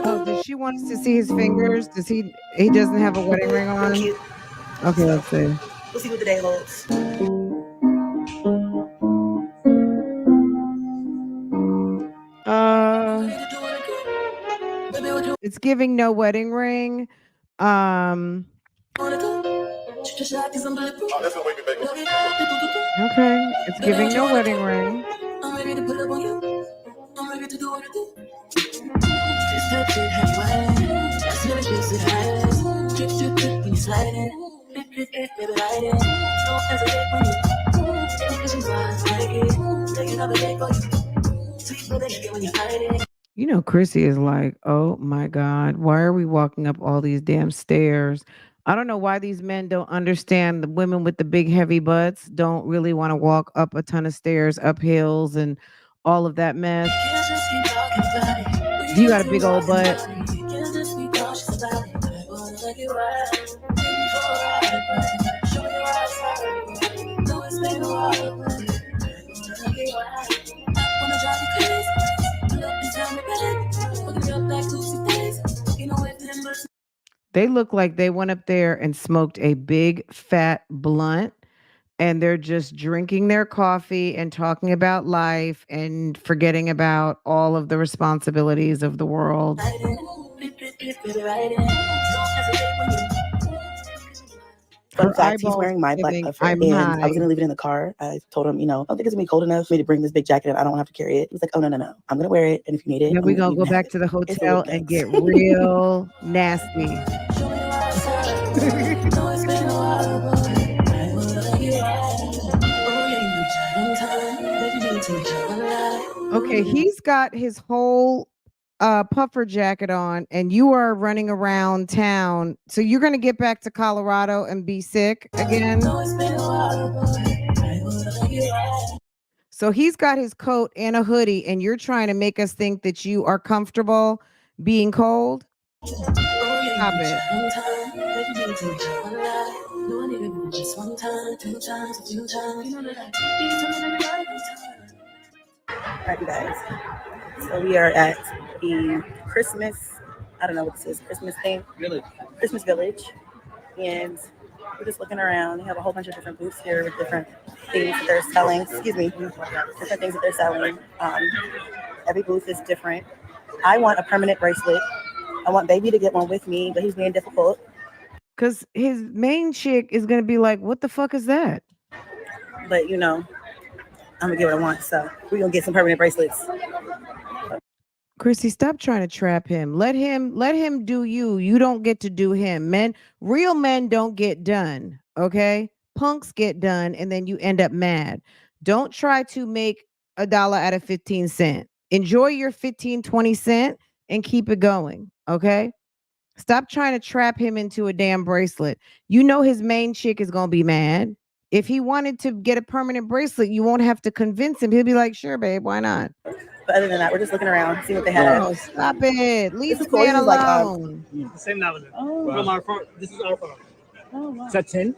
Oh, does she want us to see his fingers? Does he doesn't have a wedding ring on? Real cute. Okay, let's see. We'll see what the day holds. It's giving no wedding ring. Okay, it's giving no wedding ring. You know, Chrissy is like, oh my God, why are we walking up all these damn stairs? I don't know why these men don't understand. The women with the big heavy butts don't really want to walk up a ton of stairs, up hills, and all of that mess. You got a big old butt. They look like they went up there and smoked a big fat blunt and they're just drinking their coffee and talking about life and forgetting about all of the responsibilities of the world. Fun Her fact, he's eyeballs wearing my are black giving, puffer, I'm and I high. was gonna leave it in the car. I told him, I don't think it's gonna be cold enough for me to bring this big jacket, and I don't have to carry it. He was like, "Oh no, I'm gonna wear it, and if you need it, Then I'm we're gonna, gonna you go can have back it. to the It's a little hotel and thanks." get real nasty. Okay, he's got his whole puffer jacket on and you are running around town. So you're going to get back to Colorado and be sick again? So he's got his coat and a hoodie and you're trying to make us think that you are comfortable being cold? Stop it. Alright, you guys. So we are at the Christmas, I don't know what this is, Christmas thing? Christmas Village. And we're just looking around. They have a whole bunch of different booths here with different things that they're selling. Excuse me, different things that they're selling. Every booth is different. I want a permanent bracelet. I want baby to get one with me, but he's being difficult. Because his main chick is going to be like, what the fuck is that? But I'm gonna get what I want. So we're gonna get some permanent bracelets. Chrissy, stop trying to trap him. Let him do you. You don't get to do him. Real men don't get done. Okay? Punks get done and then you end up mad. Don't try to make $1 out of 15 cents. Enjoy your 15, 20 cent and keep it going. Okay? Stop trying to trap him into a damn bracelet. You know his main chick is gonna be mad. If he wanted to get a permanent bracelet, you won't have to convince him. He'll be like, sure, babe, why not? But other than that, we're just looking around, see what they have. Oh, stop it. Leave This the is cool. man This is like alone. The same lavender. oh, From our farm. This is our farm. oh wow. Is that 10?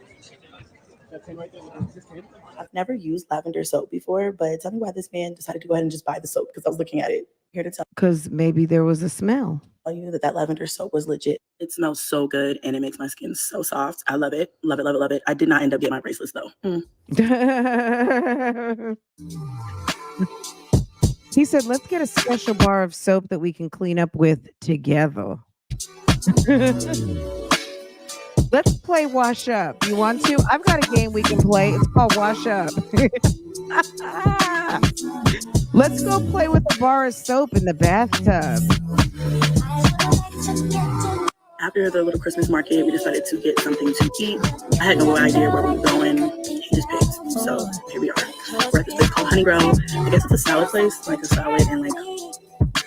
That 10 right there? Is this 10? I've never used lavender soap before, but tell me why this man decided to go ahead and just buy the soap because I was looking at it. Here to tell Because maybe there was a smell. you that lavender soap was legit. It smells so good and it makes my skin so soft. I love it. Love it, love it, love it. I did not end up getting my bracelets though. He said, let's get a special bar of soap that we can clean up with together. Let's play Wash Up. You want to? I've got a game we can play. It's called Wash Up. Let's go play with a bar of soap in the bathtub. After the little Christmas market, we decided to get something to eat. I had no idea where we were going. He just picked. So here we are. We're at this place called Honey Grow. I guess it's a salad place, like a salad and like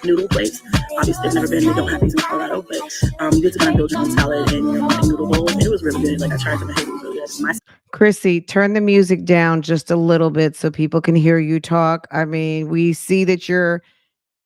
noodle place. Obviously, I've never been. We don't have these in Colorado, but you get to kind of build your own salad and your own noodle bowl. And it was really good. Like I tried some of it. It was really good. Chrissy, turn the music down just a little bit so people can hear you talk. I mean, we see that you're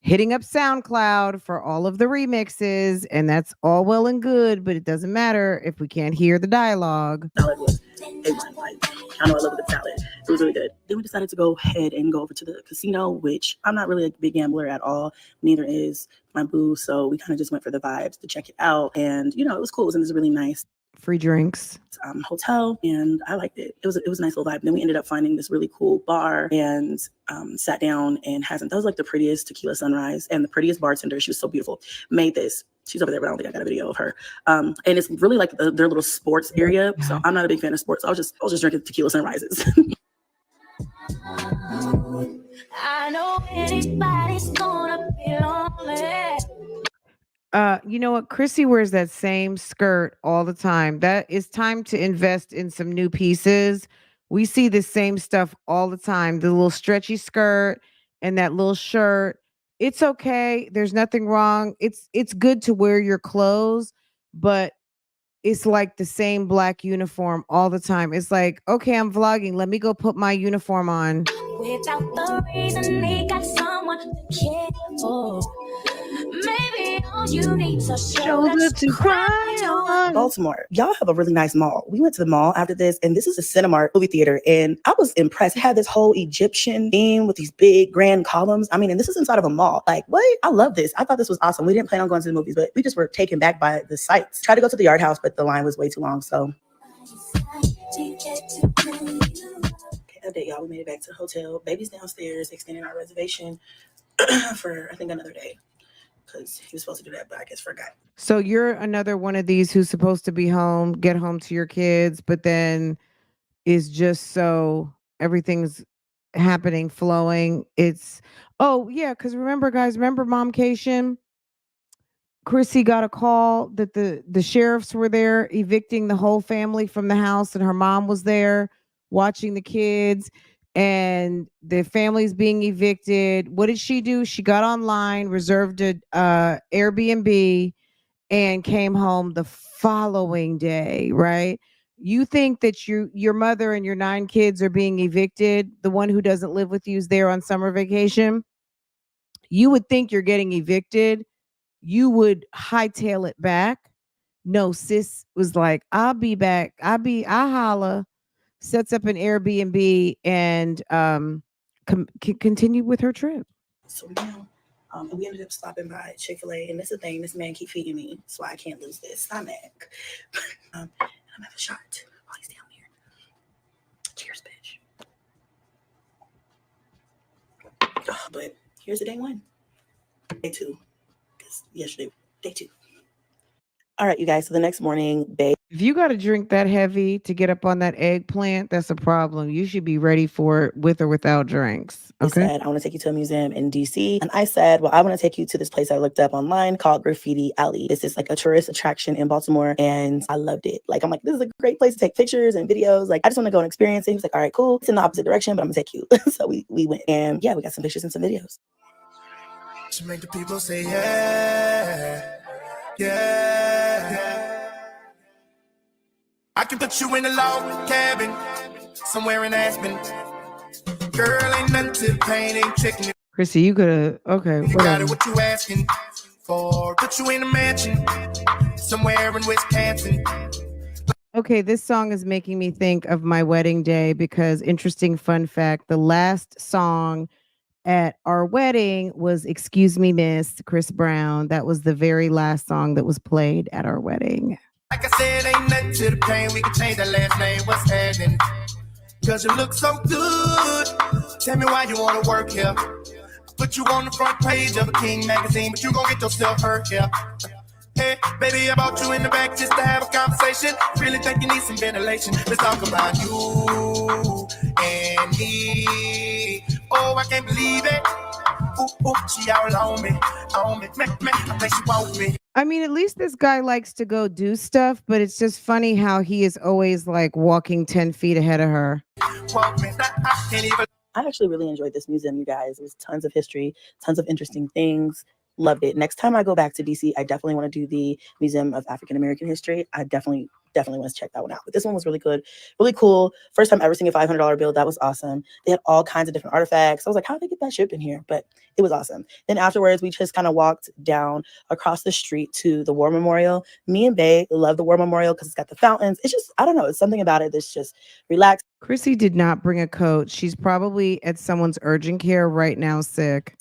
hitting up SoundCloud for all of the remixes, and that's all well and good, but it doesn't matter if we can't hear the dialogue. Salad was A1. Like, I know I love a good salad. It was really good. Then we decided to go ahead and go over to the casino, which I'm not really a big gambler at all. Neither is my boo. So we kind of just went for the vibes to check it out. And, it was cool. It was in this really nice Free drinks. Hotel, and I liked it. It was a nice little vibe. Then we ended up finding this really cool bar and sat down and that was like the prettiest tequila sunrise and the prettiest bartender. She was so beautiful. Made this. She's over there, but I don't think I got a video of her. And it's really like their little sports area. So I'm not a big fan of sports. I was just drinking tequila sunrises. I know anybody's gonna be lonely. You know what? Chrissy wears that same skirt all the time. That is time to invest in some new pieces. We see the same stuff all the time. The little stretchy skirt and that little shirt. It's okay. There's nothing wrong. It's good to wear your clothes, but it's like the same black uniform all the time. It's like, okay, I'm vlogging. Let me go put my uniform on. Without the reason they got someone to care for. Maybe all you need is a Shoulder to cry on. Baltimore, y'all have a really nice mall. We went to the mall after this, and this is a Cinemark movie theater, and I was impressed. It had this whole Egyptian theme with these big grand columns. I mean, and this is inside of a mall. Like, what? I love this. I thought this was awesome. We didn't plan on going to the movies, but we just were taken back by the sights. Tried to go to the Yard House, but the line was way too long. So, okay, update, y'all. We made it back to the hotel. Baby's downstairs, extending our reservation for I think another day, because he was supposed to do that, but I guess forgot. So you're another one of these who's supposed to be home, get home to your kids, but then is just so everything's happening, flowing. It's because remember, guys, remember Momcation? Chrissy got a call that the sheriffs were there evicting the whole family from the house, and her mom was there watching the kids, and the family's being evicted. What did she do? She got online, reserved a Airbnb, and came home the following day, right? You think that your mother and your 9 kids are being evicted. The one who doesn't live with you is there on summer vacation. You would think you're getting evicted. You would hightail it back. No, sis was like, I'll be back. I'll holla, sets up an Airbnb and continue with her trip. So now, we ended up stopping by Chick-fil-A, and that's the thing. This man keep feeding me, so I can't lose this. I'm mad. I'm gonna have a shot while he's down there. Cheers, bitch. But here's the day 1. Day 2. Because yesterday, day 2. All right, you guys. So the next morning, babe. If you got to drink that heavy to get up on that eggplant, that's a problem. You should be ready for it with or without drinks. Okay. Said, I want to take you to a museum in DC. And I said, well, I want to take you to this place I looked up online called Graffiti Alley. This is like a tourist attraction in Baltimore. And I loved it. Like, I'm like, this is a great place to take pictures and videos. Like, I just want to go and experience it. He was like, all right, cool. It's in the opposite direction, but I'm going to take you. So we went. And yeah, we got some pictures and some videos. To make the people say, yeah, yeah. I can put you in a log cabin somewhere in Aspen. Girl, ain't nothing to the pain, ain't checking it. Chrissy, you could have, okay. You got it, what you asking for. Put you in a mansion somewhere in Wisconsin. Okay, this song is making me think of my wedding day because, interesting fun fact, the last song at our wedding was Excuse Me, Miss, Chris Brown. That was the very last song that was played at our wedding. Like I said, ain't nothing to the pain. We can change that last name. What's happening? Cause you look so good. Tell me why you wanna work here. Put you on the front page of a King magazine, but you gon' get yourself hurt here. Hey, baby, I brought you in the back just to have a conversation. Really think you need some ventilation. Let's talk about you and me. Oh, I can't believe it. Ooh, she all on me, I think she want me. I mean, at least this guy likes to go do stuff, but it's just funny how he is always like walking 10 feet ahead of her. I actually really enjoyed this museum, you guys. It was tons of history, tons of interesting things. Loved it. Next time I go back to DC, I definitely want to do the Museum of African American History. I definitely want to check that one out. But this one was really good, really cool. First time ever seeing a $500 bill. That was awesome. They had all kinds of different artifacts. I was like, how did they get that shipped in here? But it was awesome. Then afterwards, we just kind of walked down across the street to the War Memorial. Me and Bae love the War Memorial because it's got the fountains. It's just, I don't know, it's something about it that's just relaxed. Chrissy did not bring a coat. She's probably at someone's urgent care right now, sick.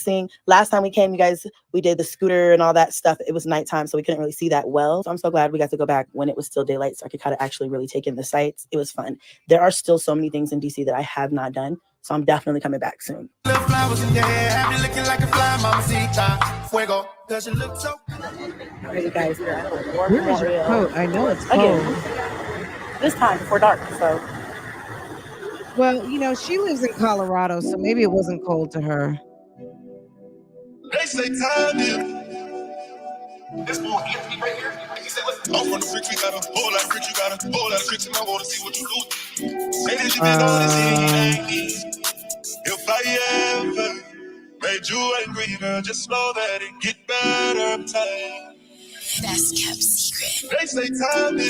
Last time we came, you guys, we did the scooter and all that stuff. It was nighttime, so we couldn't really see that well. So I'm so glad we got to go back when it was still daylight so I could kind of actually really take in the sights. It was fun. There are still so many things in DC that I have not done. So I'm definitely coming back soon. Flowers in your hair, have you looking like a fly, mamacita. Fuego, does it look so? All right, you guys, we're at the War Where is your Memorial. coat? I know it's cold. This time before dark, so. Well, you know, she lives in Colorado, so maybe it wasn't cold to her. They say time is. This boy Anthony right here. He said, listen, I'm from the bricks, we got a whole lot of bricks, you got a whole lot of tricks, and I want to see what you do. Say that you been on this ain't easy. If I ever made you angry, girl, just know that it get better time. Best kept secret. They say time is.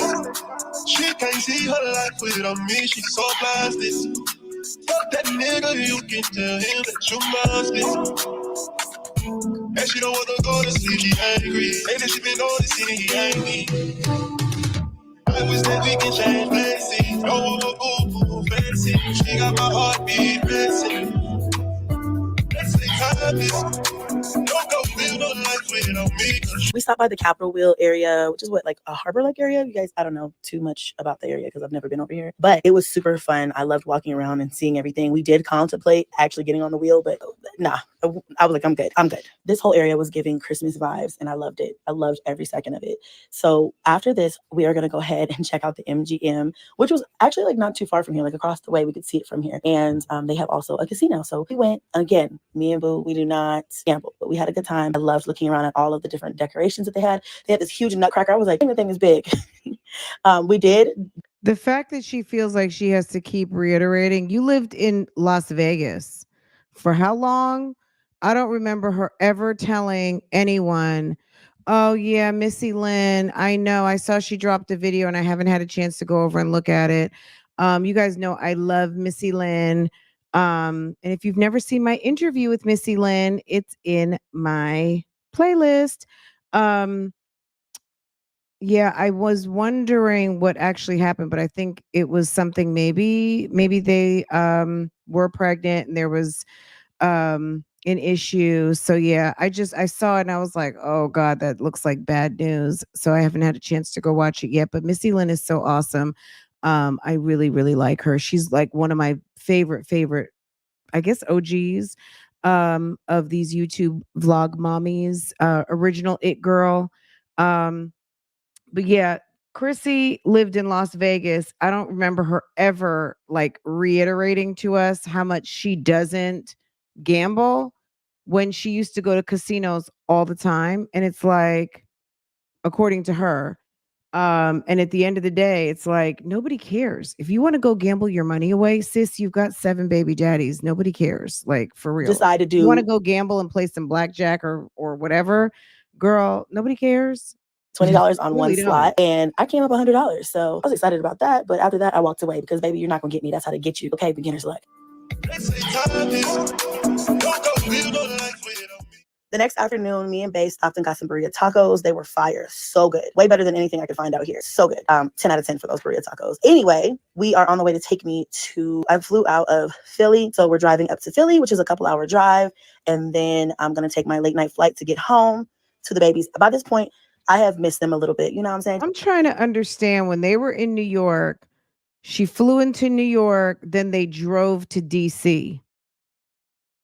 She can't see her life with it on me, she's so blasted. Fuck that nigga, you can tell him that you must be. And she don't want to go to sleep, she angry. Say that she been on the scene, he angry. I wish that we can change places. No more ooh, fancy. She got my heartbeat racing. Let's take time, don't go build a life without me. We stopped by the Capitol Wheel area, which is what, like a harbor like area. You guys, I don't know too much about the area because I've never been over here, but it was super fun. I loved walking around and seeing everything. We did contemplate actually getting on the wheel, but nah, I was like, I'm good. I'm good. This whole area was giving Christmas vibes and I loved it. I loved every second of it. So after this, we are going to go ahead and check out the MGM, which was actually like not too far from here, like across the way. We could see it from here. And they have also a casino. So we went again, me and Boo, we do not gamble, but we had a good time. I loved looking around at all of the different decorations that they had. They had this huge nutcracker. I was like, the thing is big. We did. The fact that she feels like she has to keep reiterating, you lived in Las Vegas for how long? I don't remember her ever telling anyone, oh yeah, Missy Lynn, I know, I saw she dropped a video and I haven't had a chance to go over and look at it. You guys know I love Missy Lynn. And if you've never seen my interview with Missy Lynn, it's in my playlist. Yeah, I was wondering what actually happened, but I think it was something maybe they were pregnant and there was an issue. So yeah, I saw it and I was like, "Oh god, that looks like bad news." So I haven't had a chance to go watch it yet, but Missy Lynn is so awesome. I really like her. She's like one of my favorite I guess OGs of these YouTube vlog mommies, original it girl. Um but yeah, Chrissy lived in Las Vegas. I don't remember her ever like reiterating to us how much she doesn't gamble when she used to go to casinos all the time. And it's like, according to her, and at the end of the day, it's like nobody cares. If you want to go gamble your money away, sis, you've got 7 baby daddies. Nobody cares. Like for real. Decide to You want to do go gamble and play some blackjack or whatever, girl, nobody cares. $20 on one Really slot, don't. and I came up $100. So I was excited about that. But after that, I walked away because baby, you're not gonna get me. That's how to get you. Okay, beginner's luck. The next afternoon, me and Bae stopped and got some burrito tacos. They were fire. So good. Way better than anything I could find out here. So good. 10 out of 10 for those burrito tacos. Anyway, we are on the way to take me to, I flew out of Philly. So we're driving up to Philly, which is a couple-hour drive. And then I'm going to take my late night flight to get home to the babies. By this point, I have missed them a little bit. You know what I'm saying? I'm trying to understand when they were in New York, she flew into New York, then they drove to DC.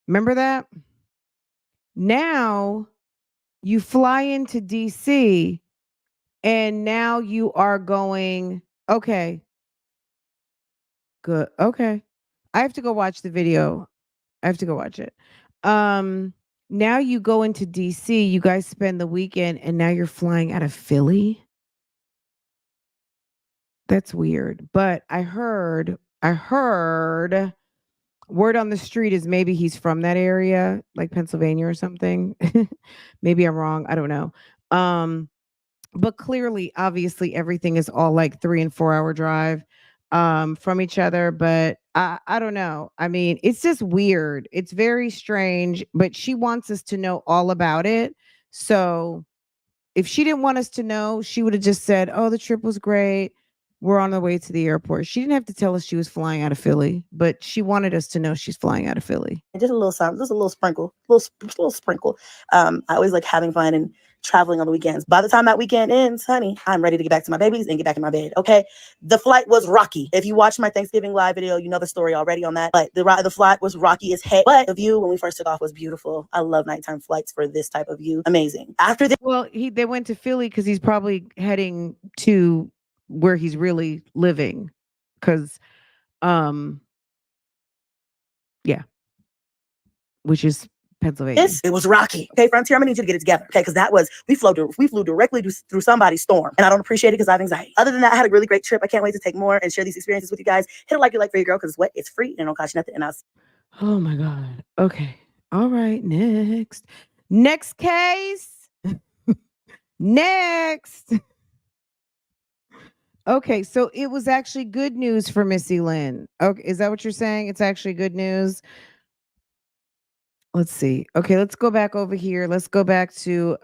Remember that? Now you fly into DC and now you are going, okay, good. Okay. I have to go watch the video. I have to go watch it. Now you go into DC, you guys spend the weekend and now you're flying out of Philly. That's weird. But I heard word on the street is maybe he's from that area, like Pennsylvania or something. Maybe I'm wrong. I don't know. But clearly, obviously, everything is all like 3 and 4 hour drive from each other. But I don't know. I mean, it's just weird. It's very strange. But she wants us to know all about it. So if she didn't want us to know, she would have just said, "Oh, the trip was great. We're on the way to the airport." She didn't have to tell us she was flying out of Philly, but she wanted us to know she's flying out of Philly. And just a little something, just a little sprinkle, little sprinkle. I always like having fun and traveling on the weekends. By the time that weekend ends, honey, I'm ready to get back to my babies and get back in my bed. Okay, the flight was rocky. If you watch my Thanksgiving live video, you know the story already on that. But the flight was rocky as heck. But the view when we first took off was beautiful. I love nighttime flights for this type of view. Amazing. After this, Well, they went to Philly because he's probably heading to where he's really living. Because, yeah, which is Pennsylvania. it was rocky. Okay, Frontier, I'm gonna need you to get it together. Okay, because we flew directly through somebody's storm, and I don't appreciate it because I have anxiety. Other than that, I had a really great trip. I can't wait to take more and share these experiences with you guys. Hit it like you like for your girl because it's what? It's free and it don't cost you nothing. And Oh my God. Okay. All right. Next case. Next. Okay, so it was actually good news for Missy Lynn. Okay, is that what you're saying? It's actually good news. Let's see. Okay, let's go back over here. Let's go back to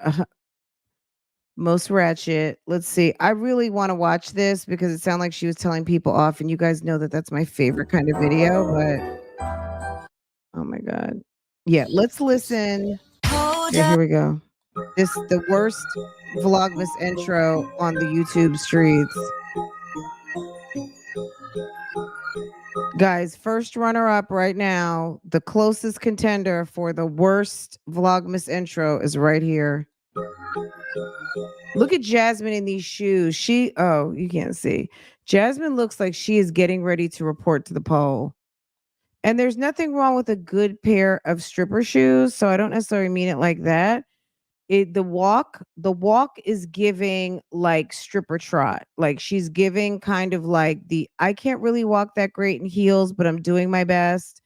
most ratchet. Let's see. I really want to watch this because it sounded like she was telling people off, and you guys know that that's my favorite kind of video. But oh my god, yeah. Let's listen. Yeah, here we go. This the worst Vlogmas intro on the YouTube streets. Guys, first runner up right now, the closest contender for the worst Vlogmas intro is right here. Look at Jasmine in these shoes. You can't see. Jasmine looks like she is getting ready to report to the pole. And there's nothing wrong with a good pair of stripper shoes, so I don't necessarily mean it like that. The walk is giving like stripper trot. Like she's giving kind of like I can't really walk that great in heels, but I'm doing my best.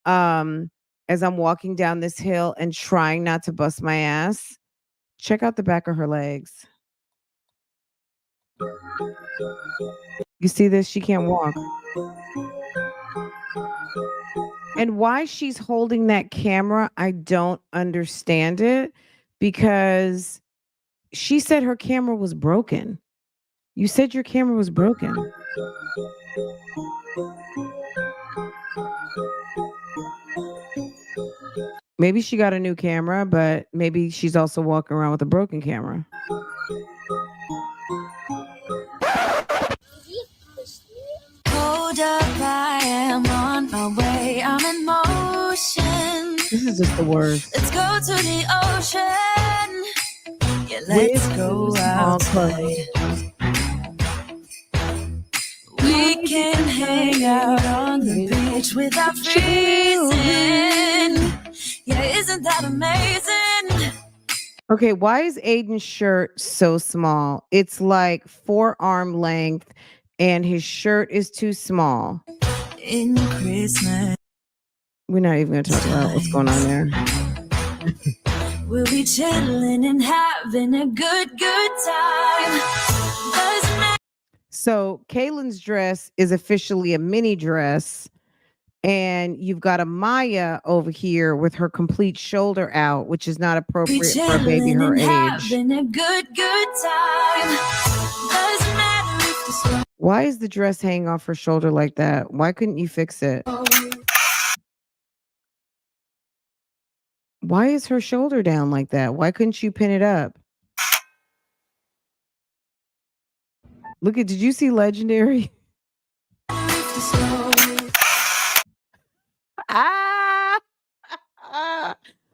As I'm walking down this hill and trying not to bust my ass. Check out the back of her legs. You see this? She can't walk. And why she's holding that camera, I don't understand it because she said her camera was broken. You said your camera was broken. Maybe she got a new camera, but maybe she's also walking around with a broken camera. Hold up, I am on my way. I'm in motion. This is just the worst. Let's go to the ocean. Yeah, let's go outside. We can hang out on the beach without freezing. Yeah, isn't that amazing? Okay, why is Aiden's shirt so small? It's like forearm length and his shirt is too small. In Christmas. We're not even going to talk about what's going on there. We'll be chilling and having a good time. So Kaylin's dress is officially a mini dress. And you've got a Maya over here with her complete shoulder out, which is not appropriate for a baby her age. Having a good time. Why is the dress hanging off her shoulder like that? Why couldn't you fix it? Why is her shoulder down like that? Why couldn't you pin it up? Look at, did you see Legendary?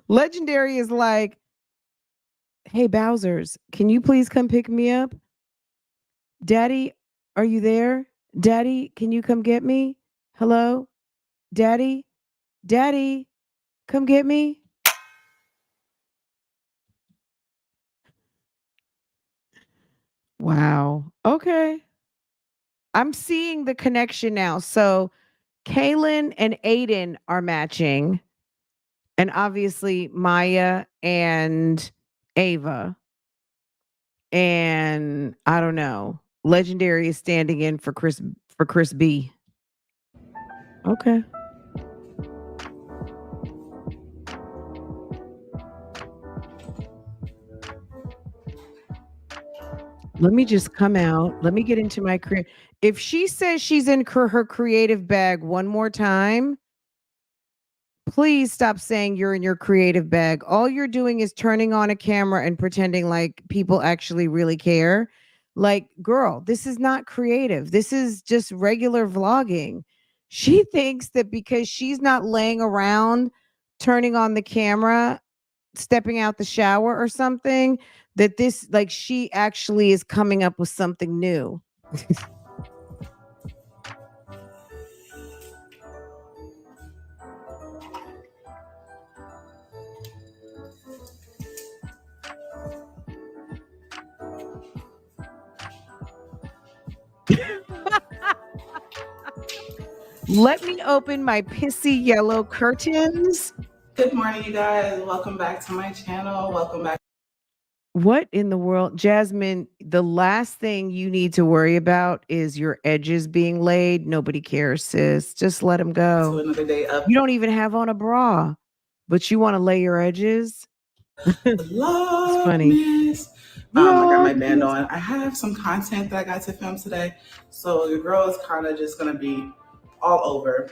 Legendary is like, hey, Bowsers, can you please come pick me up? Daddy, are you there? Daddy, can you come get me? Hello? Daddy? Daddy, come get me? Wow. Okay. I'm seeing the connection now. So Kaylin and Aiden are matching. And obviously Maya and Ava. And I don't know. Legendary is standing in for Chris B. Okay. Let me just come out. Let me get into my career. If she says she's in her creative bag one more time, please stop saying you're in your creative bag. All you're doing is turning on a camera and pretending like people actually really care. Like, girl, this is not creative. This is just regular vlogging. She thinks that because she's not laying around turning on the camera, stepping out the shower or something, that this, like, she actually is coming up with something new. Let me open my pissy yellow curtains. Good morning, you guys. Welcome back to my channel. Welcome back. What in the world? Jasmine, the last thing you need to worry about is your edges being laid. Nobody cares, sis. Just let them go. To another day up. You don't even have on a bra. but you want to lay your edges. It's funny. Vlogmas. I got my band Vlogmas. on. I have some content that I got to film today. So your girl is kind of just going to be all over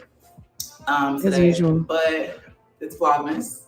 As today. usual. But it's Vlogmas.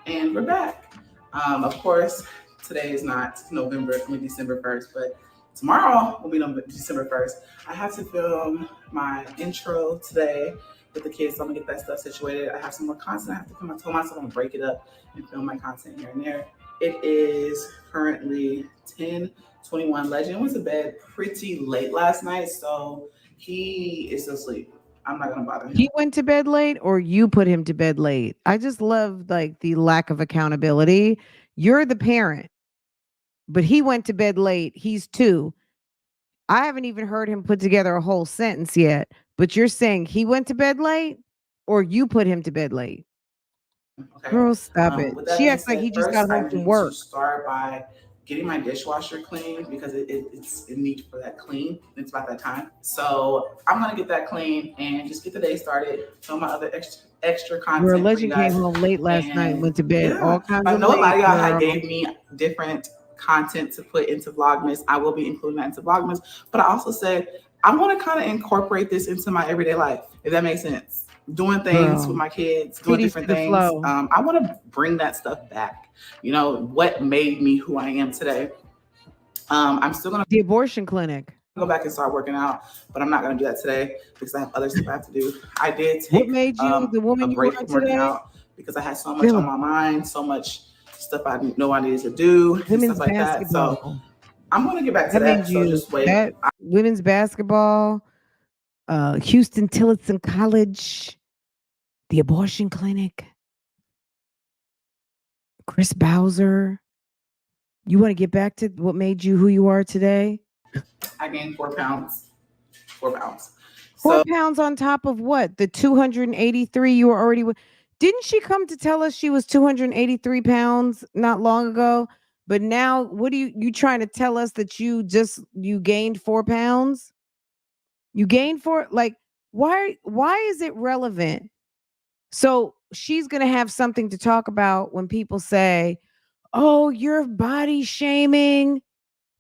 And we're back. Of course, today is not December 1st, but tomorrow will be December 1st. I have to film my intro today with the kids, so I'm gonna get that stuff situated. I have some more content I have to film. I told myself I'm gonna break it up and film my content here and there. It is currently 10:21. Legend went to bed pretty late last night, so he is still asleep. I'm not gonna bother him. He went to bed late or you put him to bed late? I just love like the lack of accountability. You're the parent, but he went to bed late. He's 2. I haven't even heard him put together a whole sentence yet, but you're saying he went to bed late or you put him to bed late? Okay. Girl, stop it. With that She being acts like said, he just first got I home from need work. to start by getting my dishwasher clean because it's in need for that clean. It's about that time. So I'm gonna get that clean and just get the day started. Film my other extra content Girl, for you Legend came guys. home late last night and went to bed Yeah, all kinds I of know a lot late, of y'all had girl. gave me different content to put into Vlogmas. I will be including that into Vlogmas, but I also said I want to kind of incorporate this into my everyday life, if that makes sense. Doing things Girl, with my kids, doing titties different to the things. flow. I want to bring that stuff back. You know, what made me who I am today. I'm still going to The abortion clinic. go back and start working out, but I'm not going to do that today because I have other stuff I have to do. I did What take made you the woman a you break are from working today? out because I had so much on my mind, so much stuff I know I needed to do and Women's stuff like that. So basketball. I'm going to get back to That that. made So you just wait. that women's basketball, Houston Tillotson College, the abortion clinic, Chris Bowser. You want to get back to what made you who you are today? I gained 4 pounds. 4 pounds. 4 pounds on top of what? The 283 you were already with. Didn't she come to tell us she was 283 pounds not long ago? But now, what are you trying to tell us that you gained 4 pounds? You gained 4, like, why is it relevant? So she's gonna have something to talk about when people say, "Oh, you're body shaming."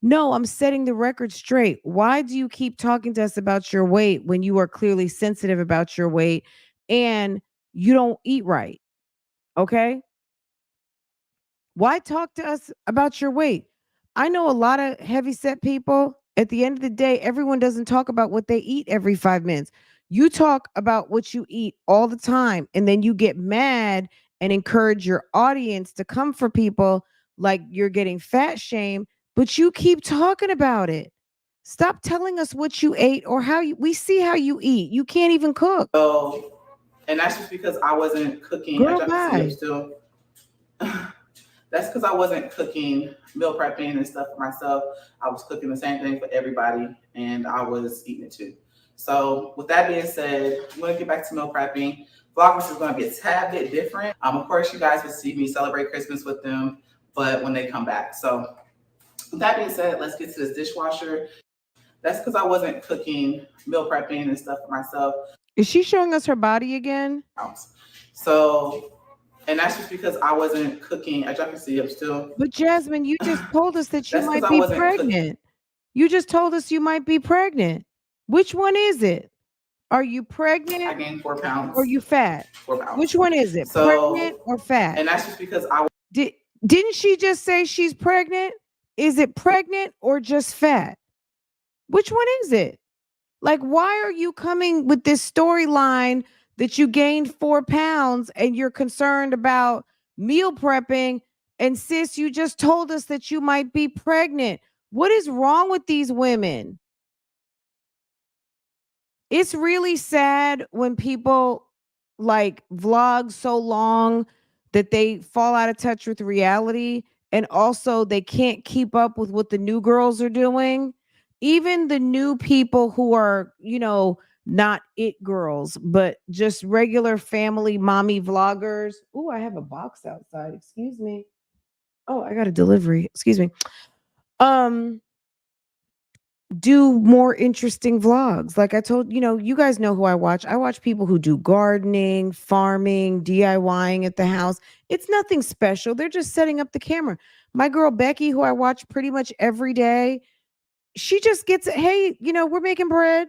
No, I'm setting the record straight. Why do you keep talking to us about your weight when you are clearly sensitive about your weight and you don't eat right? Okay? Why talk to us about your weight? I know a lot of heavy set people. At the end of the day, everyone doesn't talk about what they eat every 5 minutes. You talk about what you eat all the time, and then you get mad and encourage your audience to come for people like you're getting fat shame, but you keep talking about it. Stop telling us what you ate or we see how you eat. You can't even cook. So, and that's just because I wasn't cooking. Girl, As y'all can see, I'm bye. still. That's because I wasn't cooking, meal prepping and stuff for myself. I was cooking the same thing for everybody, and I was eating it too. So, with that being said, I'm going to get back to meal prepping. Vlogmas is going to be a tad bit different. Of course, you guys will see me celebrate Christmas with them, but when they come back. So, with that being said, let's get to this dishwasher. That's because I wasn't cooking, meal prepping and stuff for myself. Is she showing us her body again? So, and that's just because I wasn't cooking. As y'all can see, I'm still. But Jasmine, you just told us that you That's 'cause might I be wasn't cooking. pregnant. You just told us you might be pregnant. Which one is it? Are you I pregnant gained 4 pounds. or you fat? 4 pounds. Which one is it? Pregnant or fat? And that's just because I. Didn't she just say she's pregnant? Is it pregnant or just fat? Which one is it? Like, why are you coming with this storyline that you gained 4 pounds and you're concerned about meal prepping? And sis, you just told us that you might be pregnant. What is wrong with these women? It's really sad when people like vlog so long that they fall out of touch with reality, and also they can't keep up with what the new girls are doing. Even the new people who are, not it girls, but just regular family mommy vloggers. Oh, I have a box outside. Excuse me. Oh, I got a delivery. Excuse me. Um do more interesting vlogs. Like I told, you guys know who I watch. I watch people who do gardening, farming, DIYing at the house. It's nothing special. They're just setting up the camera. My girl Becky, who I watch pretty much every day, she just gets, hey, we're making bread.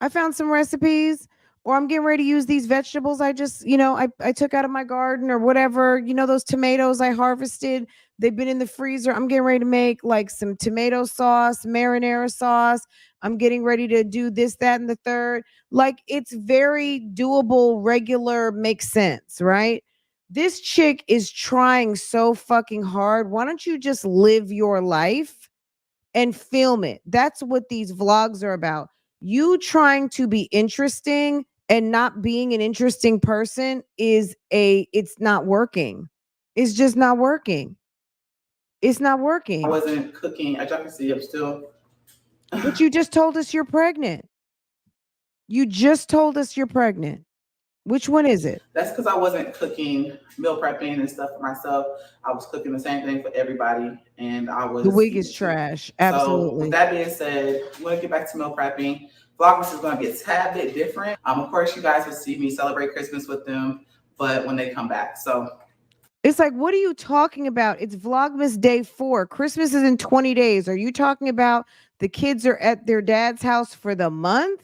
I found some recipes, or I'm getting ready to use these vegetables I just, I took out of my garden or whatever. Those tomatoes I harvested, they've been in the freezer. I'm getting ready to make like some tomato sauce, marinara sauce. I'm getting ready to do this, that, and the third. Like it's very doable, regular, makes sense, right? This chick is trying so fucking hard. Why don't you just live your life and film it? That's what these vlogs are about. You trying to be interesting and not being an interesting person it's not working. It's just not working. It's not I working. wasn't cooking. As y'all can see, I'm still. But you just told us you're pregnant. You just told us you're pregnant. Which one is it? That's because I wasn't cooking, meal prepping and stuff for myself. I was cooking the same thing for everybody, and I was. The wig is trash. Absolutely. So with that being said, we're gonna get back to meal prepping. Vlogmas is gonna be a tad bit different. Of course, you guys will see me celebrate Christmas with them, but when they come back, so. It's like, what are you talking about? It's Vlogmas day 4. Christmas is in 20 days. Are you talking about the kids are at their dad's house for the month?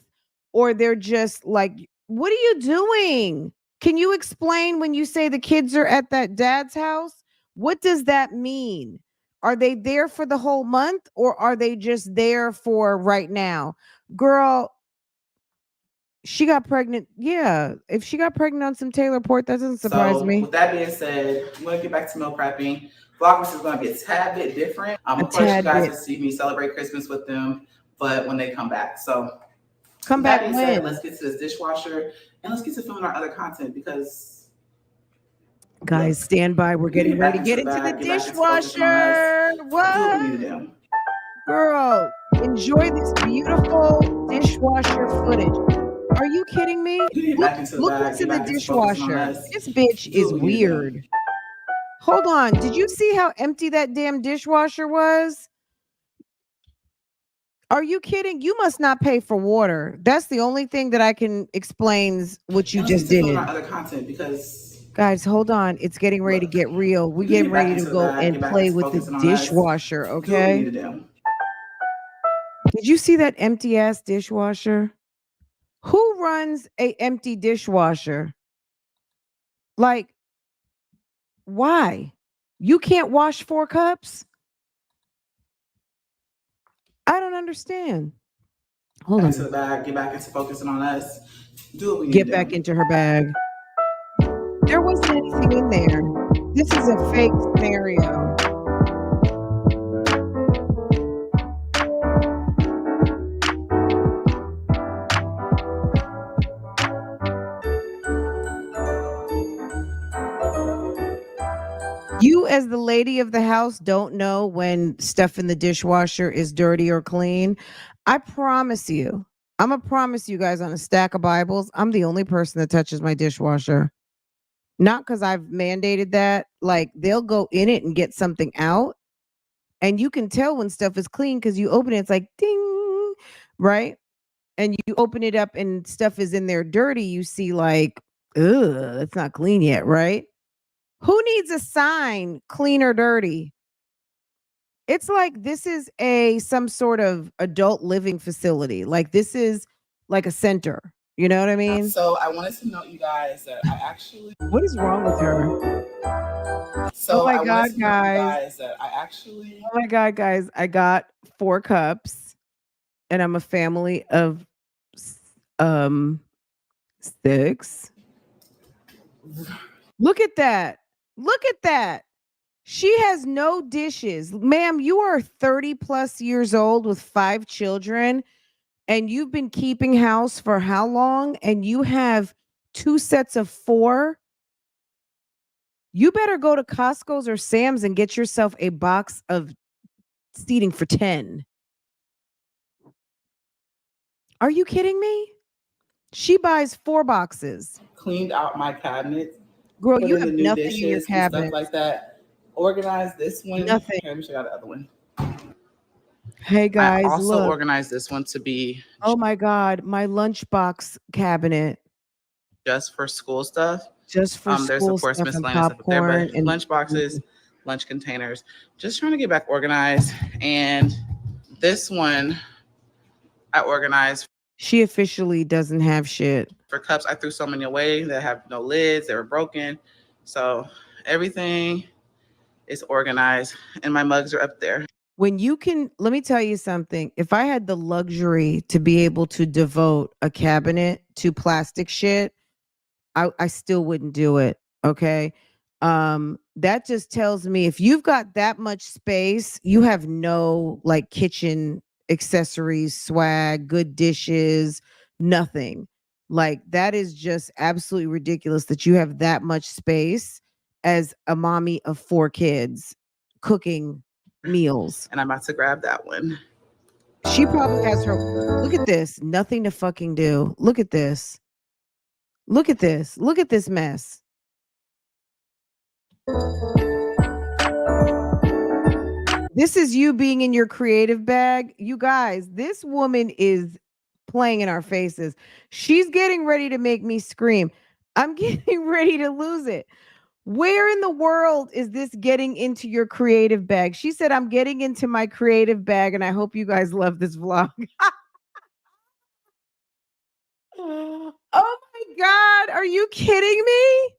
Or they're just like, what are you doing? Can you explain when you say the kids are at that dad's house? What does that mean? Are they there for the whole month, or are they just there for right now? Girl, she got pregnant. Yeah, if she got pregnant on some Taylor Port, that doesn't surprise me. With that being said, I'm gonna get back to meal prepping. Vlogmas is gonna be a tad bit different. Of course, you guys will see me celebrate Christmas with them, but when they come back. So come back when? Said, let's get to this dishwasher and let's get to filming our other content because guys, stand by. We're getting ready to get into the dishwasher. What? Girl, enjoy this beautiful dishwasher footage. Are you kidding me? Look into the dishwasher. This bitch is weird. Hold on. Did you see how empty that damn dishwasher was? Are you kidding? You must not pay for water. That's the only thing that I can explains what you just did. Other content because guys, hold on. It's getting ready to get real. We're getting ready to go and play with the dishwasher, okay? Did you see that empty ass dishwasher? Who runs a empty dishwasher? Like, why? You can't wash 4 cups? I don't understand. Hold on. Into the bag, get back into focusing on us. Do what we need Get to back do. into her bag. There wasn't anything in there. This is a fake scenario. You, as the lady of the house, don't know when stuff in the dishwasher is dirty or clean. I promise you, I'm going to promise you guys on a stack of Bibles, I'm the only person that touches my dishwasher. Not because I've mandated that. Like, they'll go in it and get something out. And you can tell when stuff is clean because you open it, it's like ding, right? And you open it up and stuff is in there dirty. You see like, ugh, it's not clean yet, right? Who needs a sign, clean or dirty? It's like this is some sort of adult living facility. Like this is like a center. You know what I mean? So I wanted to note you guys that I actually. What is wrong with her? So oh my God, guys! Oh my God, guys! I got 4 cups, and I'm a family of 6. Look at that! Look at that! She has no dishes, ma'am. You are 30 plus years old with 5 children. And you've been keeping house for how long? And you have 2 sets of 4. You better go to Costco's or Sam's and get yourself a box of seating for 10. Are you kidding me? She buys 4 boxes. Cleaned out my cabinet. Girl, you have nothing in your cabinet. Stuff like that. Organize this one. Nothing. Okay, let me show you the other one. Hey guys, I also look. organized this one to be Oh my God, my lunchbox cabinet. just for school stuff. Just for There's of school course stuff and miscellaneous stuff up there, but popcorn and lunch boxes, lunch containers. Just trying to get back organized. And this one I organized. She officially doesn't have shit. For cups, I threw so many away that have no lids, they were broken. So everything is organized and my mugs are up there. When you can, let me tell you something. If I had the luxury to be able to devote a cabinet to plastic shit, I still wouldn't do it. Okay. That just tells me if you've got that much space, you have no like kitchen accessories, swag, good dishes, nothing. Like that is just absolutely ridiculous that you have that much space as a mommy of 4 kids cooking meals. And I'm about to grab that one. She probably has her, look at this, nothing to fucking do. Look at this. Look at this. Look at this mess. This is you being in your creative bag. You guys, this woman is playing in our faces. She's getting ready to make me scream. I'm getting ready to lose it. Where in the world is this getting into your creative bag? She said, I'm getting into my creative bag, and I hope you guys love this vlog. Oh my God. Are you kidding me?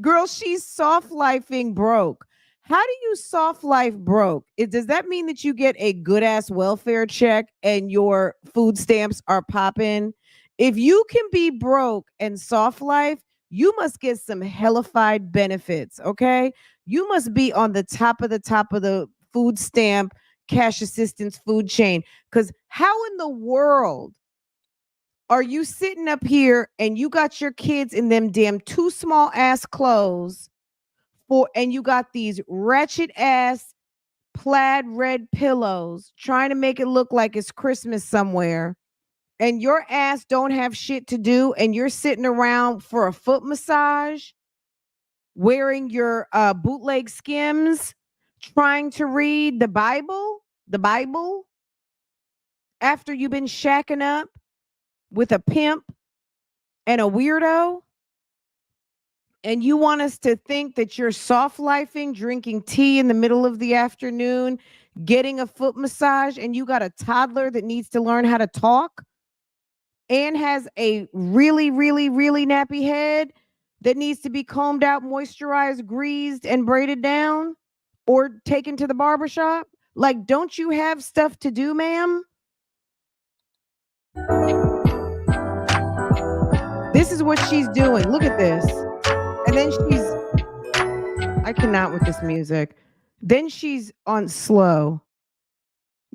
Girl, she's soft lifing broke. How do you soft life broke? Does that mean that you get a good ass welfare check and your food stamps are popping? If you can be broke and soft life, you must get some hellified benefits, okay? You must be on the top of the food stamp, cash assistance food chain. Because how in the world are you sitting up here and you got your kids in them damn too small ass clothes and you got these wretched ass plaid red pillows trying to make it look like it's Christmas somewhere, and your ass don't have shit to do and you're sitting around for a foot massage wearing your bootleg Skims trying to read the Bible after you've been shacking up with a pimp and a weirdo? And you want us to think that you're soft lifing, drinking tea in the middle of the afternoon, getting a foot massage, and you got a toddler that needs to learn how to talk and has a really, really, really nappy head that needs to be combed out, moisturized, greased, and braided down or taken to the barbershop? Like, don't you have stuff to do, ma'am? This is what she's doing. Look at this. And then I cannot with this music. Then she's on slow.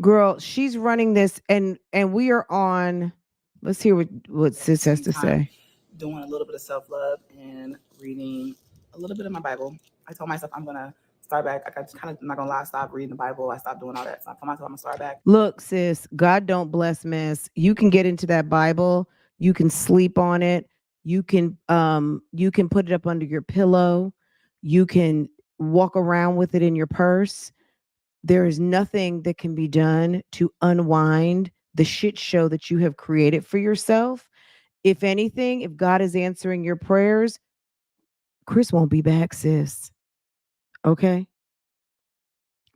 Girl, she's running this and we are on, let's hear what sis has to say. Doing a little bit of self-love and reading a little bit of my Bible. I told myself I'm gonna start back. I kind of, I'm not gonna lie, stop reading the Bible. I stopped doing all that. So I told myself I'm gonna start back. Look, sis, God don't bless mess. You can get into that Bible, you can sleep on it, you can put it up under your pillow, you can walk around with it in your purse. There is nothing that can be done to unwind the shit show that you have created for yourself. If anything, if God is answering your prayers, Chris won't be back, sis. Okay?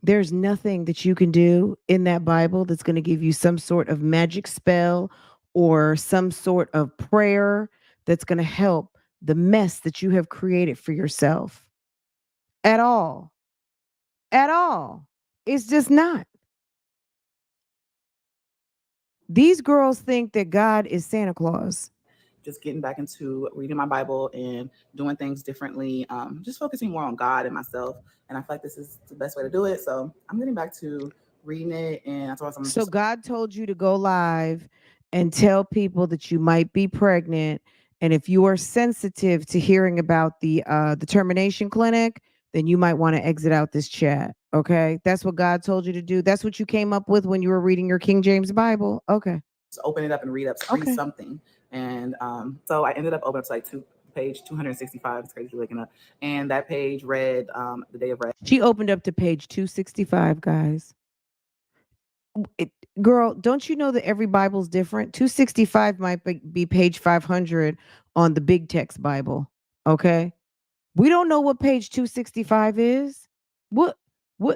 There's nothing that you can do in that Bible that's going to give you some sort of magic spell or some sort of prayer that's going to help the mess that you have created for yourself. At all. At all. It's just not. These girls think that God is Santa Claus. Just getting back into reading my Bible and doing things differently, just focusing more on God and myself. And I feel like this is the best way to do it. So I'm getting back to reading it. And I told So God told you to go live and tell people that you might be pregnant. And if you are sensitive to hearing about the termination clinic, then you might want to exit out this chat. Okay. That's what God told you to do. That's what you came up with when you were reading your King James Bible. Okay. Just open it up and read something. And so I ended up opening up to like page 265. It's crazy looking up. And that page read the day of rest. She opened up to page 265, guys. girl, don't you know that every Bible's different? 265 might be page 500 on the big text Bible. Okay. We don't know what page 265 is. What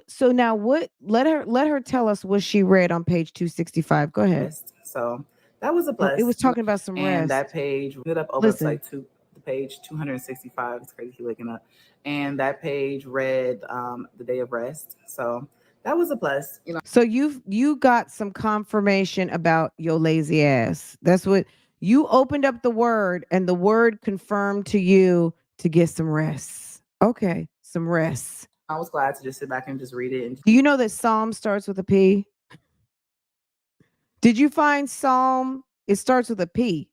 so now what let her tell us what she read on page 265. Go ahead. So that was a Oh, it was plus. talking about some And that rest. page ended up over Listen. like the page 265. It's crazy looking up. And that page read the day of rest. So that was a plus. You know, So you got some confirmation about your lazy ass. That's what you opened up the word and the word confirmed to you to get some rest. Okay, some rest. I was glad to just sit back and just read it. And Do you know that Psalm starts with a P? Did you find Psalm? It starts with a P.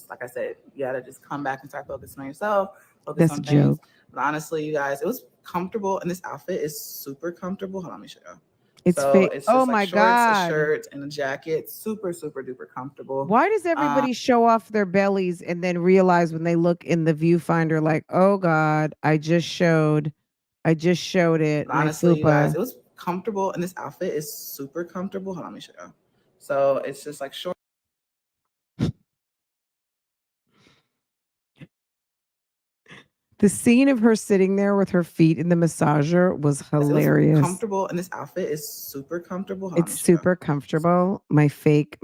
like I said, you gotta just come back and start focusing on yourself, focus That's on a things. joke. But honestly, you guys, it was comfortable, and this outfit is super comfortable. Hold on, let me show you. It's So fake. it's Oh just like my shorts, a God. shirt, and a jacket. Super, super duper comfortable. Why does everybody show off their bellies and then realize when they look in the viewfinder, like, oh God, I just showed it. My Honestly, you guys, fupa. it was comfortable, and this outfit is super comfortable. Hold on, let me show you. So it's just like short. The scene of her sitting there with her feet in the massager was It was hilarious. comfortable, and this outfit is super comfortable. Hold on, let It's me show you. super comfortable. My fake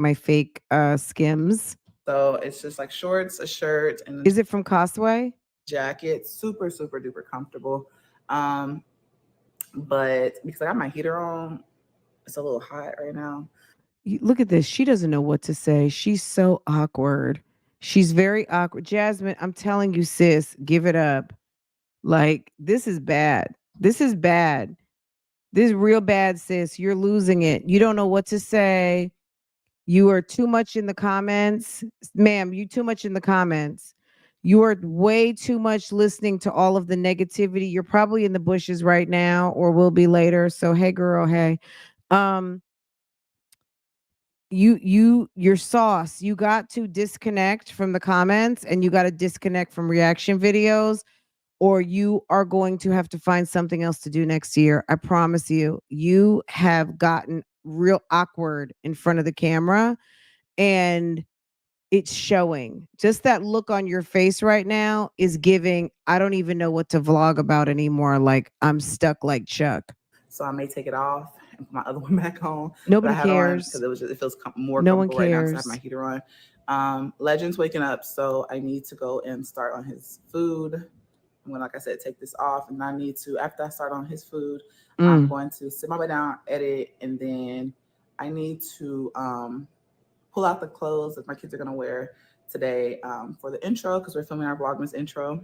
Skims. So it's just like shorts, a shirt, and Is it from Costway? jacket. Super, super duper comfortable. But because I got my heater on, it's a little hot right now. Look at this. She doesn't know what to say. She's so awkward. She's very awkward. Jasmine, I'm telling you, sis, give it up. Like, this is bad. This is bad. This is real bad, sis. You're losing it. You don't know what to say. You are too much in the comments. Ma'am, you too much in the comments. You are way too much listening to all of the negativity. You're probably in the bushes right now or will be later. So hey girl, hey. Um your sauce. You got to disconnect from the comments and you got to disconnect from reaction videos or you are going to have to find something else to do next year. I promise you. You have gotten real awkward in front of the camera and it's showing. Just that look on your face right now is giving, I don't even know what to vlog about anymore. Like I'm stuck like Chuck. So I may take it off and put my other one back on. Nobody But I had cares. on because it feels more No one comfortable right now because I have cares. my heater on. Legend's waking up, so I need to go and start on his food. I'm gonna, like I said, take this off, and I need to, after I start on his food, I'm going to sit my way down, edit, and then I need to pull out the clothes that my kids are gonna wear today for the intro because we're filming our Vlogmas intro.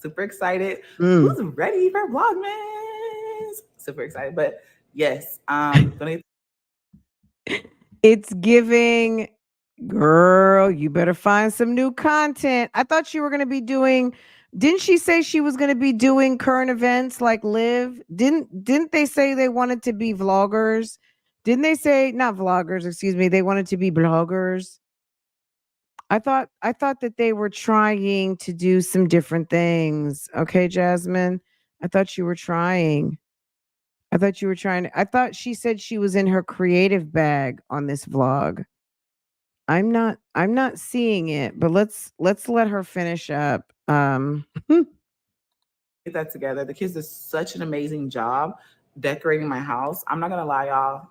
Super excited. Who's ready for Vlogmas? Super excited. But yes, it's giving, girl, you better find some new content. I thought you were going to be doing, didn't she say she was going to be doing current events like Live? Didn't they say they wanted to be vloggers? Didn't they say, not vloggers, excuse me, they wanted to be bloggers? I thought that they were trying to do some different things. Okay, Jasmine. I thought you were trying. I thought she said she was in her creative bag on this vlog. I'm not seeing it, but let's let her finish up. get that together. The kids did such an amazing job decorating my house. I'm not gonna lie, y'all.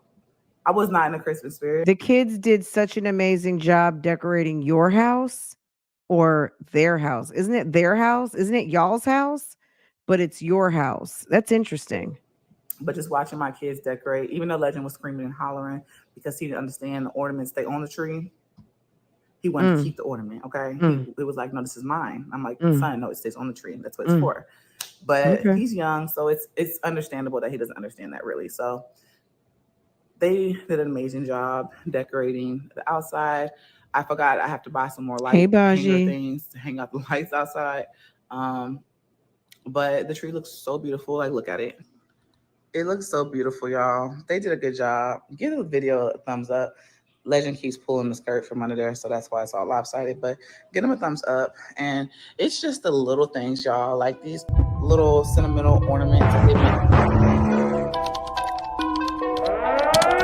I was not in the Christmas spirit. The kids did such an amazing job decorating your house or their house. Isn't it their house? Isn't it y'all's house? But it's your house. That's interesting. But just watching my kids decorate, even though Legend was screaming and hollering because he didn't understand the ornaments stay on the tree, he wanted to keep the ornament. Okay, it was like, no, this is mine. I'm like, son, no, it stays on the tree, and that's what it's for. But he's young, so it's understandable that he doesn't understand that really. So they did an amazing job decorating the outside. I forgot I have to buy some more light hanger things to hang up the lights outside. But the tree looks so beautiful. Like, look at it. It looks so beautiful, y'all. They did a good job. Give the video a thumbs up. Legend keeps pulling the skirt from under there, so that's why it's all lopsided. But give them a thumbs up. And it's just the little things, y'all, like these little sentimental ornaments that they make.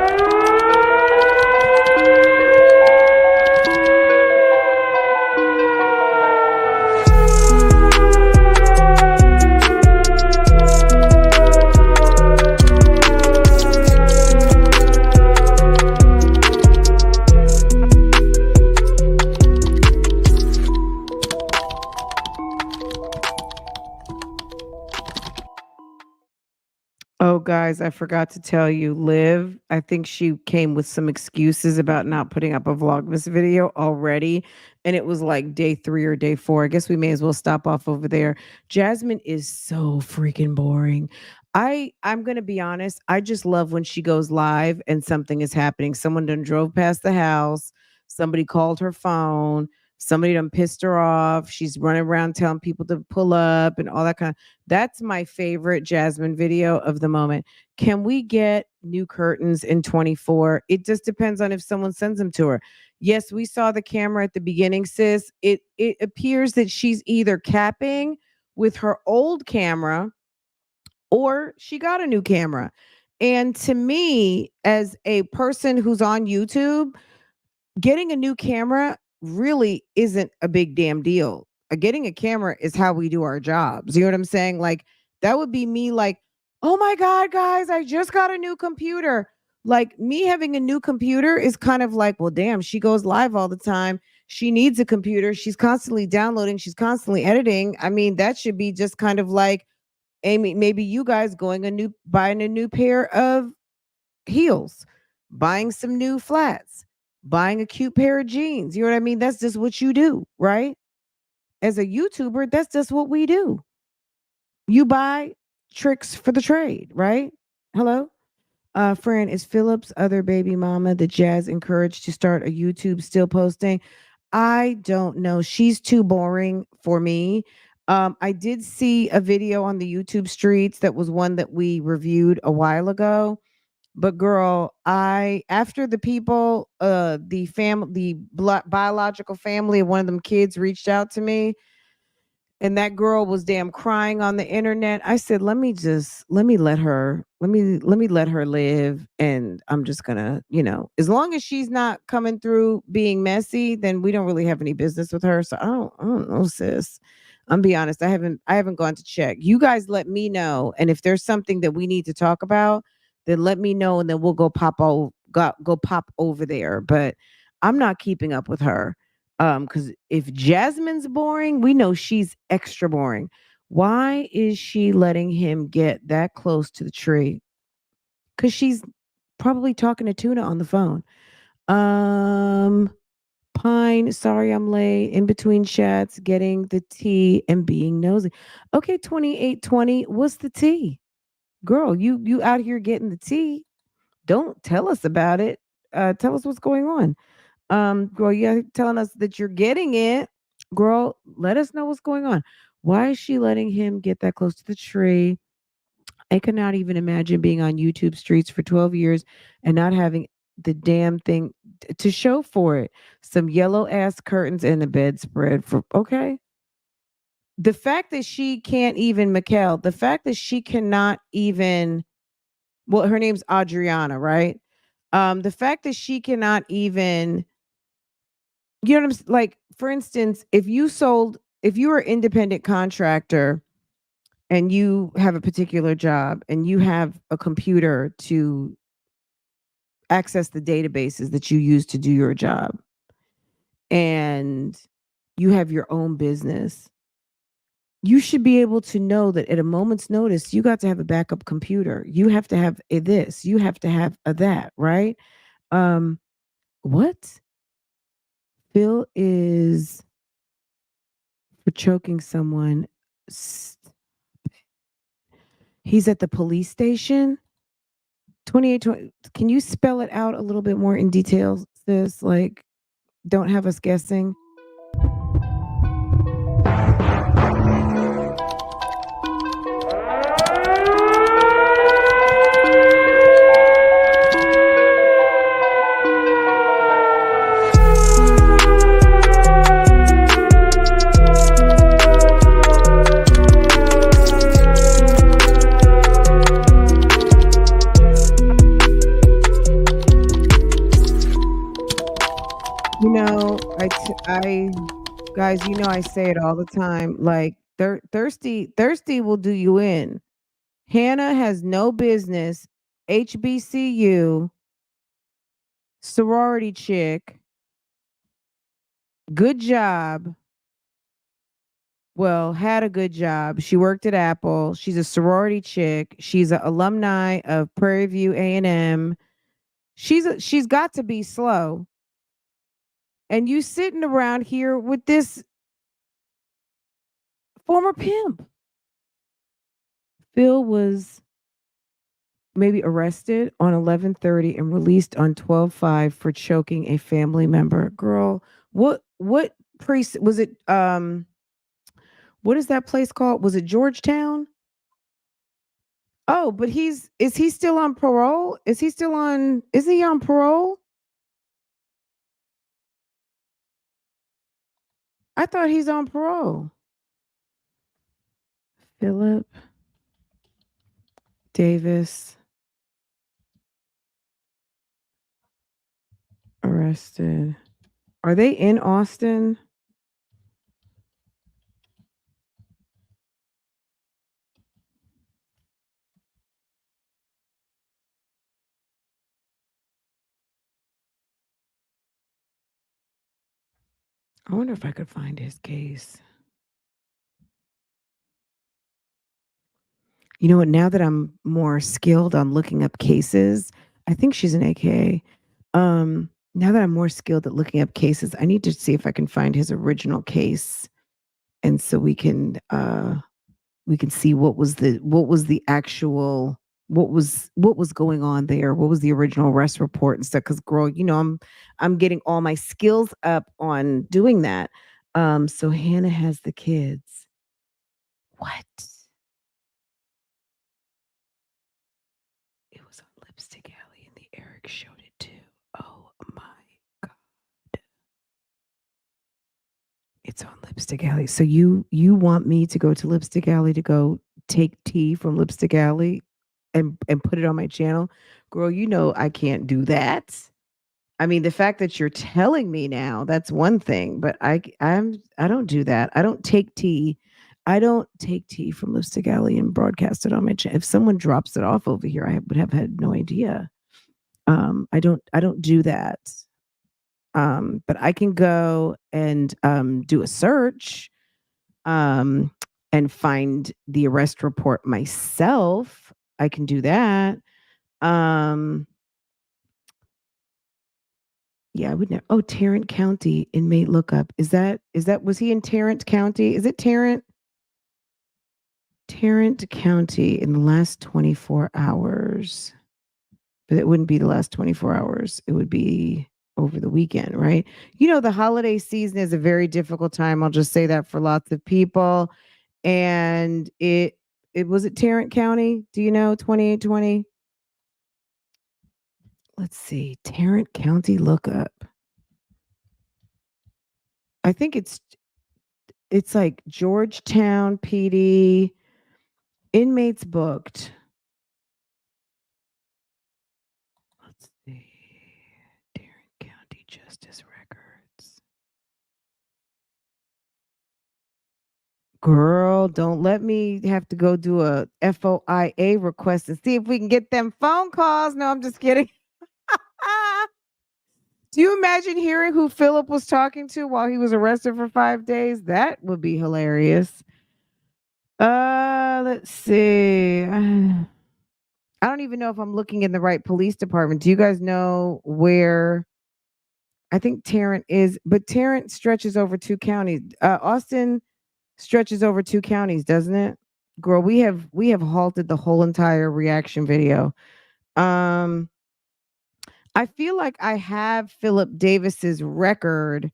Oh, guys, I forgot to tell you, Liv, I think she came with some excuses about not putting up a Vlogmas video already. And it was like day 3 or day 4. I guess we may as well stop off over there. Jasmine is so freaking boring. I'm gonna be honest. I just love when she goes live and something is happening. Someone done drove past the house, somebody called her phone, somebody done pissed her off. She's running around telling people to pull up and all that kind of. That's my favorite Jasmine video of the moment. Can we get new curtains in 24? It just depends on if someone sends them to her. Yes, we saw the camera at the beginning, sis. It appears that she's either capping with her old camera or she got a new camera. And to me, as a person who's on YouTube, getting a new camera really isn't a big damn deal. Getting a camera is how we do our jobs. You know what I'm saying? Like that would be me like, "Oh my god, guys, I just got a new computer." Like me having a new computer is kind of like, "Well, damn, she goes live all the time. She needs a computer. She's constantly downloading, she's constantly editing." I mean, that should be just kind of like Amy, maybe you guys buying a new pair of heels, buying some new flats, buying a cute pair of jeans. You know what I mean? That's just what you do, right? As a YouTuber, that's just what we do. You buy tricks for the trade, right? Hello? Fran, is Philip's other baby mama the Jazz encouraged to start a YouTube still posting? I don't know. She's too boring for me. I did see a video on the YouTube streets that was one that we reviewed a while ago. But girl, I after the people, biological family of one of them kids reached out to me, and that girl was damn crying on the internet. I said, let me let her live. And I'm just gonna, as long as she's not coming through being messy, then we don't really have any business with her. So I don't know, sis. I'm be honest. I haven't gone to check. You guys let me know. And if there's something that we need to talk about, then let me know and then we'll go pop over there. But I'm not keeping up with her. Because if Jasmine's boring, we know she's extra boring. Why is she letting him get that close to the tree? Because she's probably talking to Tuna on the phone. Um, Pine, sorry I'm late. In between chats, getting the tea and being nosy. Okay, 2820. What's the tea? Girl, you out here getting the tea. Don't tell us about it. Tell us what's going on. Girl, you're telling us that you're getting it. Girl, let us know what's going on. Why is she letting him get that close to the tree? I cannot even imagine being on YouTube streets for 12 years and not having the damn thing to show for it. Some yellow ass curtains and a bedspread for okay. The fact that she can't even Mikkel, the fact that she cannot even well, her name's Adriana, right? The fact that she cannot even you know what I'm like, for instance, if you are an independent contractor and you have a particular job and you have a computer to access the databases that you use to do your job and you have your own business, you should be able to know that at a moment's notice, you got to have a backup computer. You have to have a this, you have to have a that, right? Um, what? Phil is for choking someone. He's at the police station. 2820. Can you spell it out a little bit more in detail, sis? Like, don't have us guessing. You know, I, guys, I say it all the time. Like, thirsty will do you in. Hannah has no business. HBCU, sorority chick, good job, Well, had a good job. She worked at Apple. She's a sorority chick. She's an alumni of Prairie View A&M. She's got to be slow. And you sitting around here with this former pimp. Phil was maybe arrested on 11:30 and released on 12:05 for choking a family member. Girl, what priest was it? What is that place called? Was it Georgetown? Oh, but is he still on parole? Is he on parole? I thought he's on parole. Philip Davis arrested. Are they in Austin? I wonder if I could find his case. You know what? Now that I'm more skilled on looking up cases, I think she's an AKA. Now that I'm more skilled at looking up cases, I need to see if I can find his original case, and so we can see what was the actual what was going on there, what was the original arrest report and stuff. Because girl, I'm getting all my skills up on doing that. So Hannah has the kids. What? It was on Lipstick Alley, and the Eric showed it too. Oh my god. It's on Lipstick Alley. So you want me to go to Lipstick Alley to go take tea from Lipstick Alley and put it on my channel? Girl, you know I can't do that. I mean, the fact that you're telling me now, that's one thing, but I don't do that. I don't take tea. I don't take tea from Lipstick Alley and broadcast it on my channel. If someone drops it off over here, I would have had no idea. I don't do that. But I can go and do a search and find the arrest report myself. I can do that. Yeah, I would know. Oh, Tarrant County inmate lookup. Was he in Tarrant County? Is it Tarrant? Tarrant County in the last 24 hours. But it wouldn't be the last 24 hours. It would be over the weekend, right? You know, the holiday season is a very difficult time. I'll just say that for lots of people. And it was it Tarrant County? Do you know 2820? Let's see. Tarrant County lookup. I think it's like Georgetown PD inmates booked. Let's see. Tarrant County Justice Records. Girl, don't let me have to go do a FOIA request and see if we can get them phone calls. No, I'm just kidding. Do you imagine hearing who Philip was talking to while he was arrested for 5 days? That would be hilarious. Let's see. I don't even know if I'm looking in the right police department. Do you guys know where? I think Tarrant is, but Tarrant stretches over 2 counties. Austin stretches over 2 counties, doesn't it? Girl, we have halted the whole entire reaction video. I feel like I have Philip Davis's record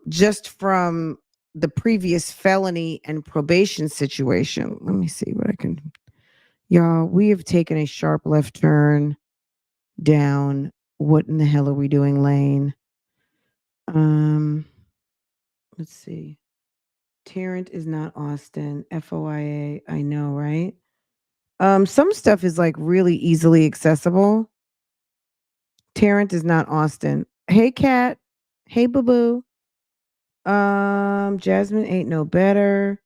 just from the previous felony and probation situation. Let me see what I can. Y'all, we have taken a sharp left turn down. What in the hell are we doing, Lane? Let's see. Tarrant is not Austin. FOIA. I know, right? Some stuff is like really easily accessible. Tarrant is not Austin. Hey, Kat. Hey, boo boo. Jasmine ain't no better.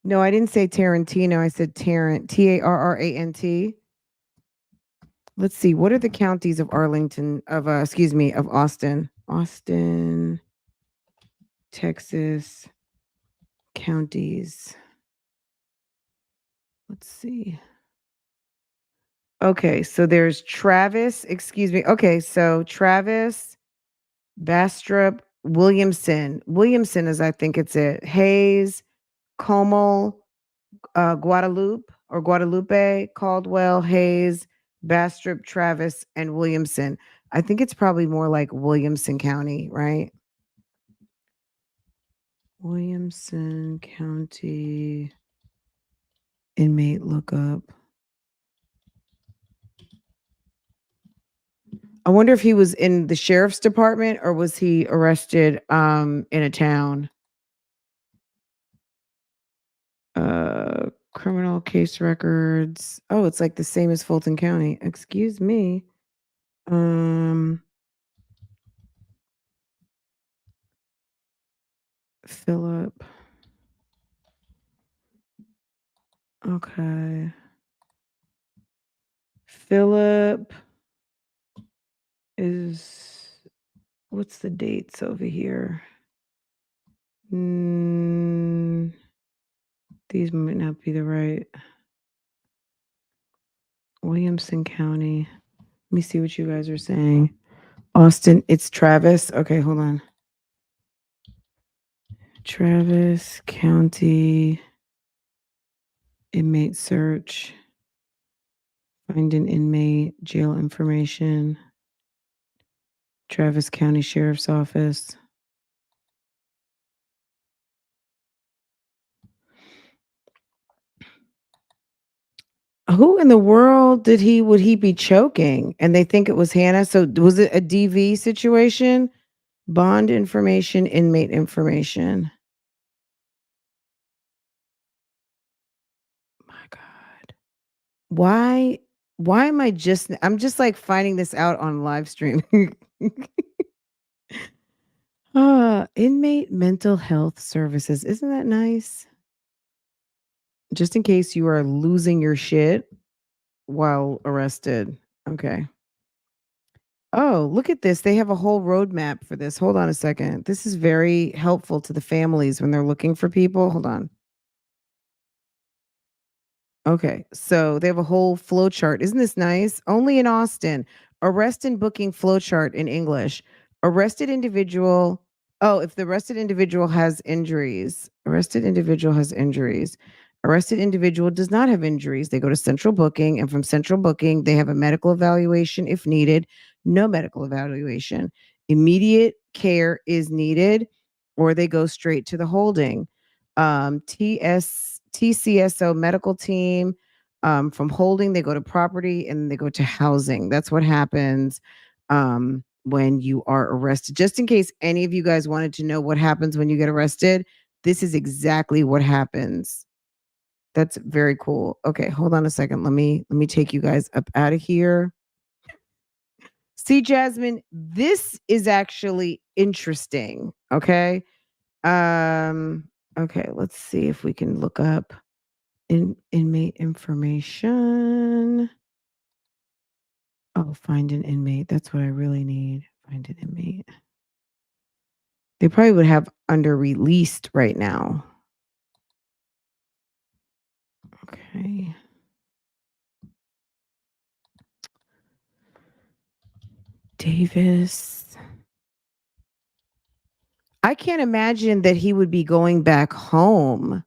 No, I didn't say Tarantino. I said Tarrant. Tarrant. Let's see. What are the counties of Austin? Austin, Texas counties. Let's see. Okay, so there's Travis, excuse me. Okay, so Travis, Bastrop, Williamson. Williamson is, I think it's it. Hayes, Como, Guadalupe, Caldwell, Hayes, Bastrop, Travis, and Williamson. I think it's probably more like Williamson County, right? Williamson County inmate lookup. I wonder if he was in the sheriff's department or was he arrested in a town? Criminal case records. Oh, it's like the same as Fulton County. Excuse me. Philip. Okay. Philip is, what's the dates over here? These might not be the right. Williamson County. Let me see what you guys are saying. Austin, it's Travis. Okay, hold on. Travis County inmate search. Find an inmate, jail information. Travis County Sheriff's Office. Who in the world would he be choking? And they think it was Hannah. So was it a DV situation? Bond information, inmate information. My God. Why am I'm just like finding this out on live stream. Inmate mental health services. Isn't that nice? Just in case you are losing your shit while arrested. Okay. Oh, look at this. They have a whole roadmap for this. Hold on a second. This is very helpful to the families when they're looking for people. Hold on. Okay, so they have a whole flow chart. Isn't this nice? Only in Austin. Arrest and booking flow chart in English. Arrested individual. Oh, if the arrested individual has injuries. Arrested individual has injuries. Arrested individual does not have injuries. They go to central booking, and from central booking, they have a medical evaluation if needed. No medical evaluation. Immediate care is needed, or they go straight to the holding. TCSO medical team. From holding, they go to property and they go to housing. That's what happens when you are arrested. Just in case any of you guys wanted to know what happens when you get arrested, this is exactly what happens. That's very cool. Okay, hold on a second. Let me take you guys up out of here. See, Jasmine, this is actually interesting. Okay. Okay, let's see if we can look up inmate information. Oh, find an inmate. That's what I really need. Find an inmate. They probably would have under released right now. Okay. Davis. I can't imagine that he would be going back home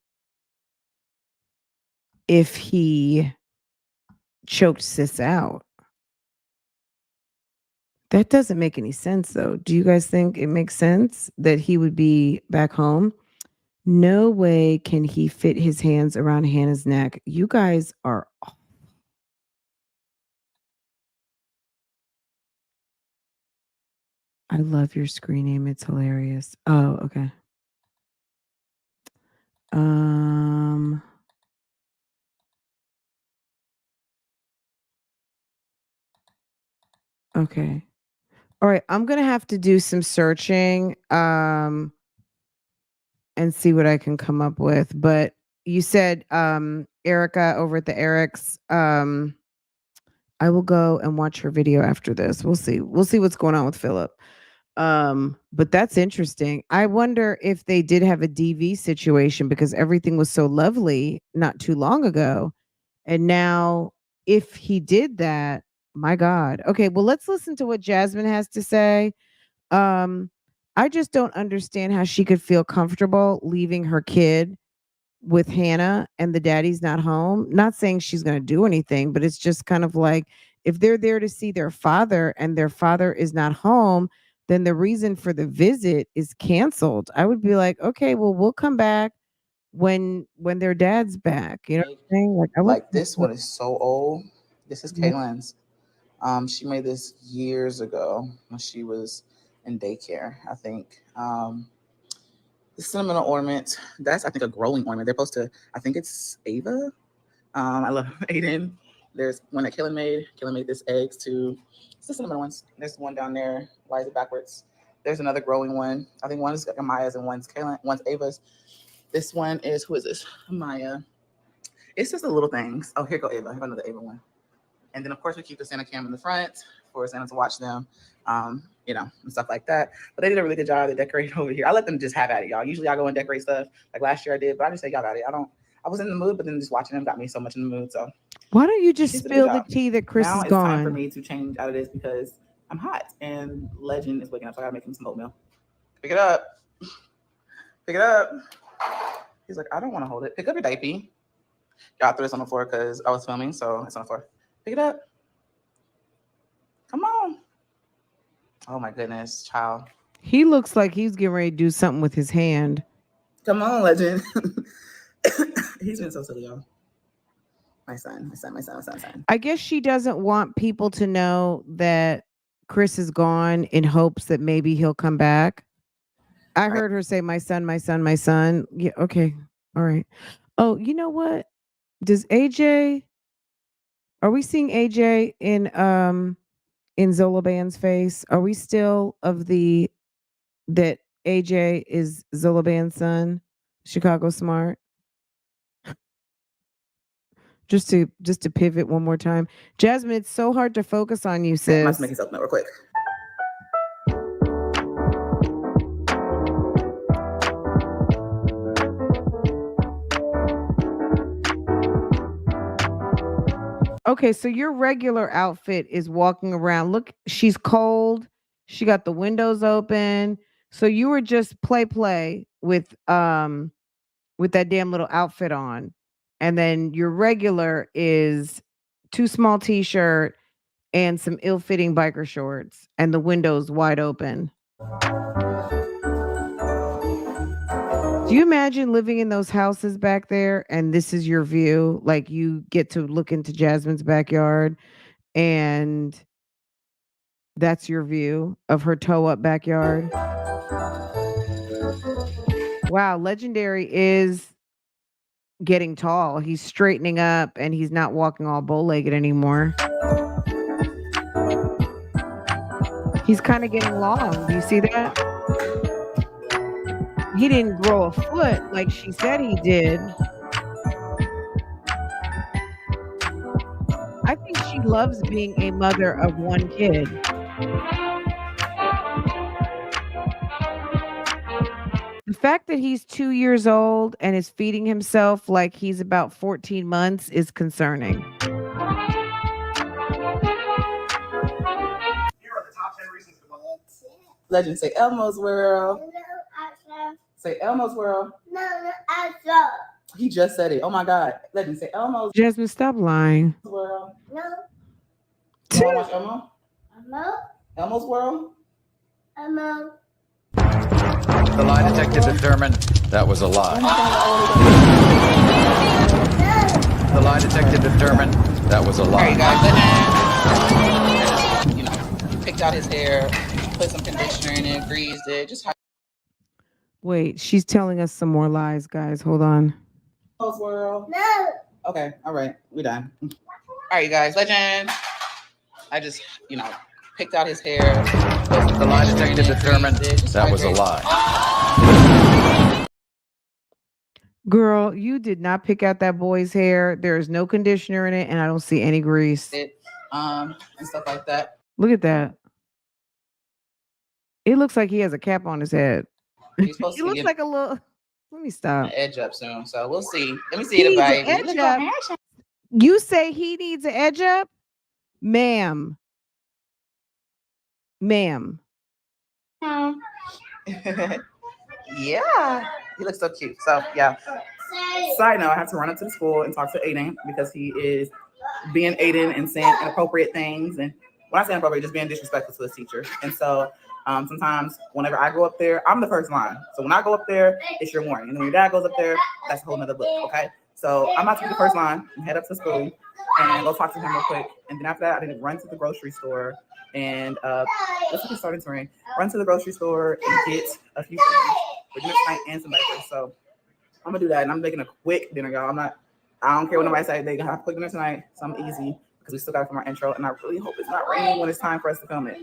if he choked sis out. That doesn't make any sense, though. Do you guys think it makes sense that he would be back home? No way can he fit his hands around Hannah's neck. You guys are. I love your screen name. It's hilarious. Oh, okay. Okay. All right. I'm gonna have to do some searching and see what I can come up with. But you said Erica over at the Eric's. I will go and watch her video after this. We'll see. We'll see what's going on with Philip. But that's interesting. I wonder if they did have a DV situation because everything was so lovely not too long ago. And now if he did that, my God. Okay, well, let's listen to what Jasmine has to say. Um, I just don't understand how she could feel comfortable leaving her kid with Hannah and the daddy's not home. Not saying she's going to do anything, but it's just kind of like if they're there to see their father and their father is not home, then the reason for the visit is canceled. I would be like, okay, well, we'll come back when their dad's back. You know what I'm saying? Like I would. Like this one is so old. This is Kaylin's. She made this years ago when she was in daycare, I think. The sentimental ornament, that's I think a growing ornament. They're supposed to, I think it's Ava. I love Aiden. There's one that Kaylin made. Kaylin made this eggs too. It's the sentimental ones. There's one down there. Why is it backwards? There's another growing one. I think one is Amaya's and one's Kaylin, one's Ava's. This one is, who is this? Amaya. It's just the little things. Oh, here go Ava. Here go another Ava one. And then of course we keep the Santa cam in the front for Santa to watch them, you know, and stuff like that. But they did a really good job. They decorated over here. I let them just have at it, y'all. Usually I go and decorate stuff. Like last year I did, but I just say y'all got it. I was in the mood, but then just watching them got me so much in the mood. So Why don't you just she did a good spill the job. tea that Chris Now is it's time for gone? me to change out of this because I'm hot and Legend is waking up, so I gotta make him some oatmeal. Pick it up. Pick it up. He's like, I don't want to hold it. Pick up your diaper. Y'all threw this on the floor because I was filming, so it's on the floor. Pick it up. Come on. Oh my goodness, child. He looks like he's getting ready to do something with his hand. Come on, Legend. He's been so silly, y'all. My son. I guess she doesn't want people to know that Chris is gone in hopes that maybe he'll come back. I heard her say, my son, my son, my son. Yeah, okay. All right. Oh, you know what? Does AJ, are we seeing AJ in Zola Band's face? Are we still of the that AJ is Zola Band's son? Chicago Smart? Just to pivot one more time. Jasmine, it's so hard to focus on you, sis. I must make yourself know real quick. Okay, so your regular outfit is walking around. Look, she's cold. She got the windows open. So you were just play with that damn little outfit on. And then your regular is too small t-shirt and some ill-fitting biker shorts and the windows wide open. Do you imagine living in those houses back there and this is your view? Like you get to look into Jasmine's backyard and that's your view of her toe up backyard. Wow, Legendary is getting tall. He's straightening up and he's not walking all bow-legged anymore. He's kind of getting long. Do you see that? He didn't grow a foot like she said he did. I think she loves being a mother of one kid. The fact that he's 2 years old and is feeding himself like he's about 14 months is concerning. Here are the top 10 reasons to love. Legend, say Elmo's World. Say Elmo's World. He just said it. Oh my God. Legend, say Elmo's Jasmine, stop lying. World. You want to watch Elmo? Elmo's World? The lie detector determined that was a lie. The lie detector determined that was a All right, lie. guys. You know, picked out his hair, put some conditioner in it, greased it. Just Wait, she's telling us some more lies, guys. Hold on. Elmo's World. Okay. All right. We're done. All right, you guys. Legend. I just, you know, picked out his hair. The lie detector determined that was a lie. Girl, you did not pick out that boy's hair. There is no conditioner in it, and I don't see any grease. And stuff like that. Look at that. It looks like he has a cap on his head. He's supposed He to looks get like a little. Let me stop. an edge up soon, so we'll see. Let me see He the needs an baby. edge Look up. at You say he needs an edge up, ma'am. Ma'am. Yeah, he looks so cute. So yeah. Side note: I have to run up to the school and talk to Aiden because he is being Aiden and saying inappropriate things. And when I say inappropriate, just being disrespectful to his teacher. And so sometimes whenever I go up there, I'm the first line. So when I go up there, it's your warning. And then when your dad goes up there, that's a whole nother book. Okay. So I'm about to be the first line and head up to school and go talk to him real quick. And then after that, I need to run to the grocery store and looks like it's starting to rain. Run to the grocery store and get a few things for dinner tonight and some breakfast. So I'm gonna do that, and I'm making a quick dinner, y'all. I don't care what nobody say. They gonna have quick dinner tonight, something easy because we still got it from our intro, and I really hope it's not raining when it's time for us to film it.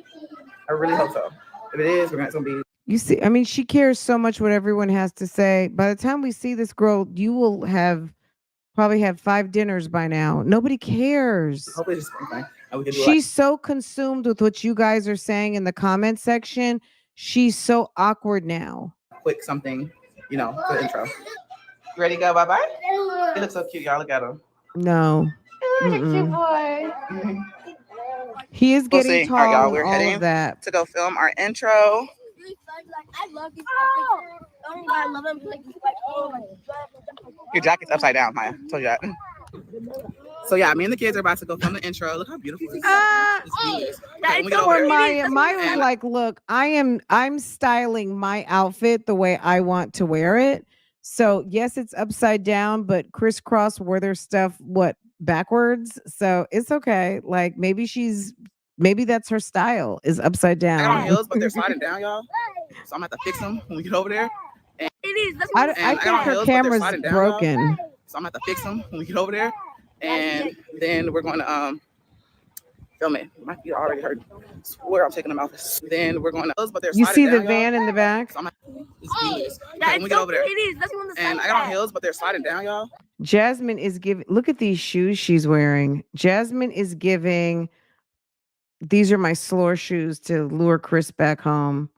I really hope so. If it is, it's gonna be. You see, I mean, she cares so much what everyone has to say. By the time we see this girl, you will probably have 5 dinners by now. Nobody cares. Hopefully, it's just okay. And we can do She's so consumed with what you guys are saying in the comment section. She's so awkward now. Quick something, for the intro. You ready to go? Bye bye. He looks so cute, y'all. Look at him. No. Cute boy. He is We'll getting see. tall. All right, y'all. And We're all heading of that. to go film our intro. I love these outfits. I love them. Your jacket's upside down, Maya. Told you that. So yeah, me and the kids are about to go film the intro. Look how beautiful this is. Okay, we get over there. Maya was like, look, I'm styling my outfit the way I want to wear it. So yes, it's upside down, but crisscross wore their stuff backwards. So it's okay. Like maybe that's her style is upside down. I got on heels, but they're sliding down, y'all. So I'm gonna have to fix them when we get over there. And, I think her camera's broken. So I'm gonna have to fix them when we get over there. And then we're going to film it. My feet already hurt. Swear I'm taking them out. Then we're going to. But they're you see down, the van in the back? So when we get over there. And I got on heels, but they're sliding down, y'all. Jasmine is giving. Look at these shoes she's wearing. Jasmine is giving. These are my slore shoes to lure Chris back home.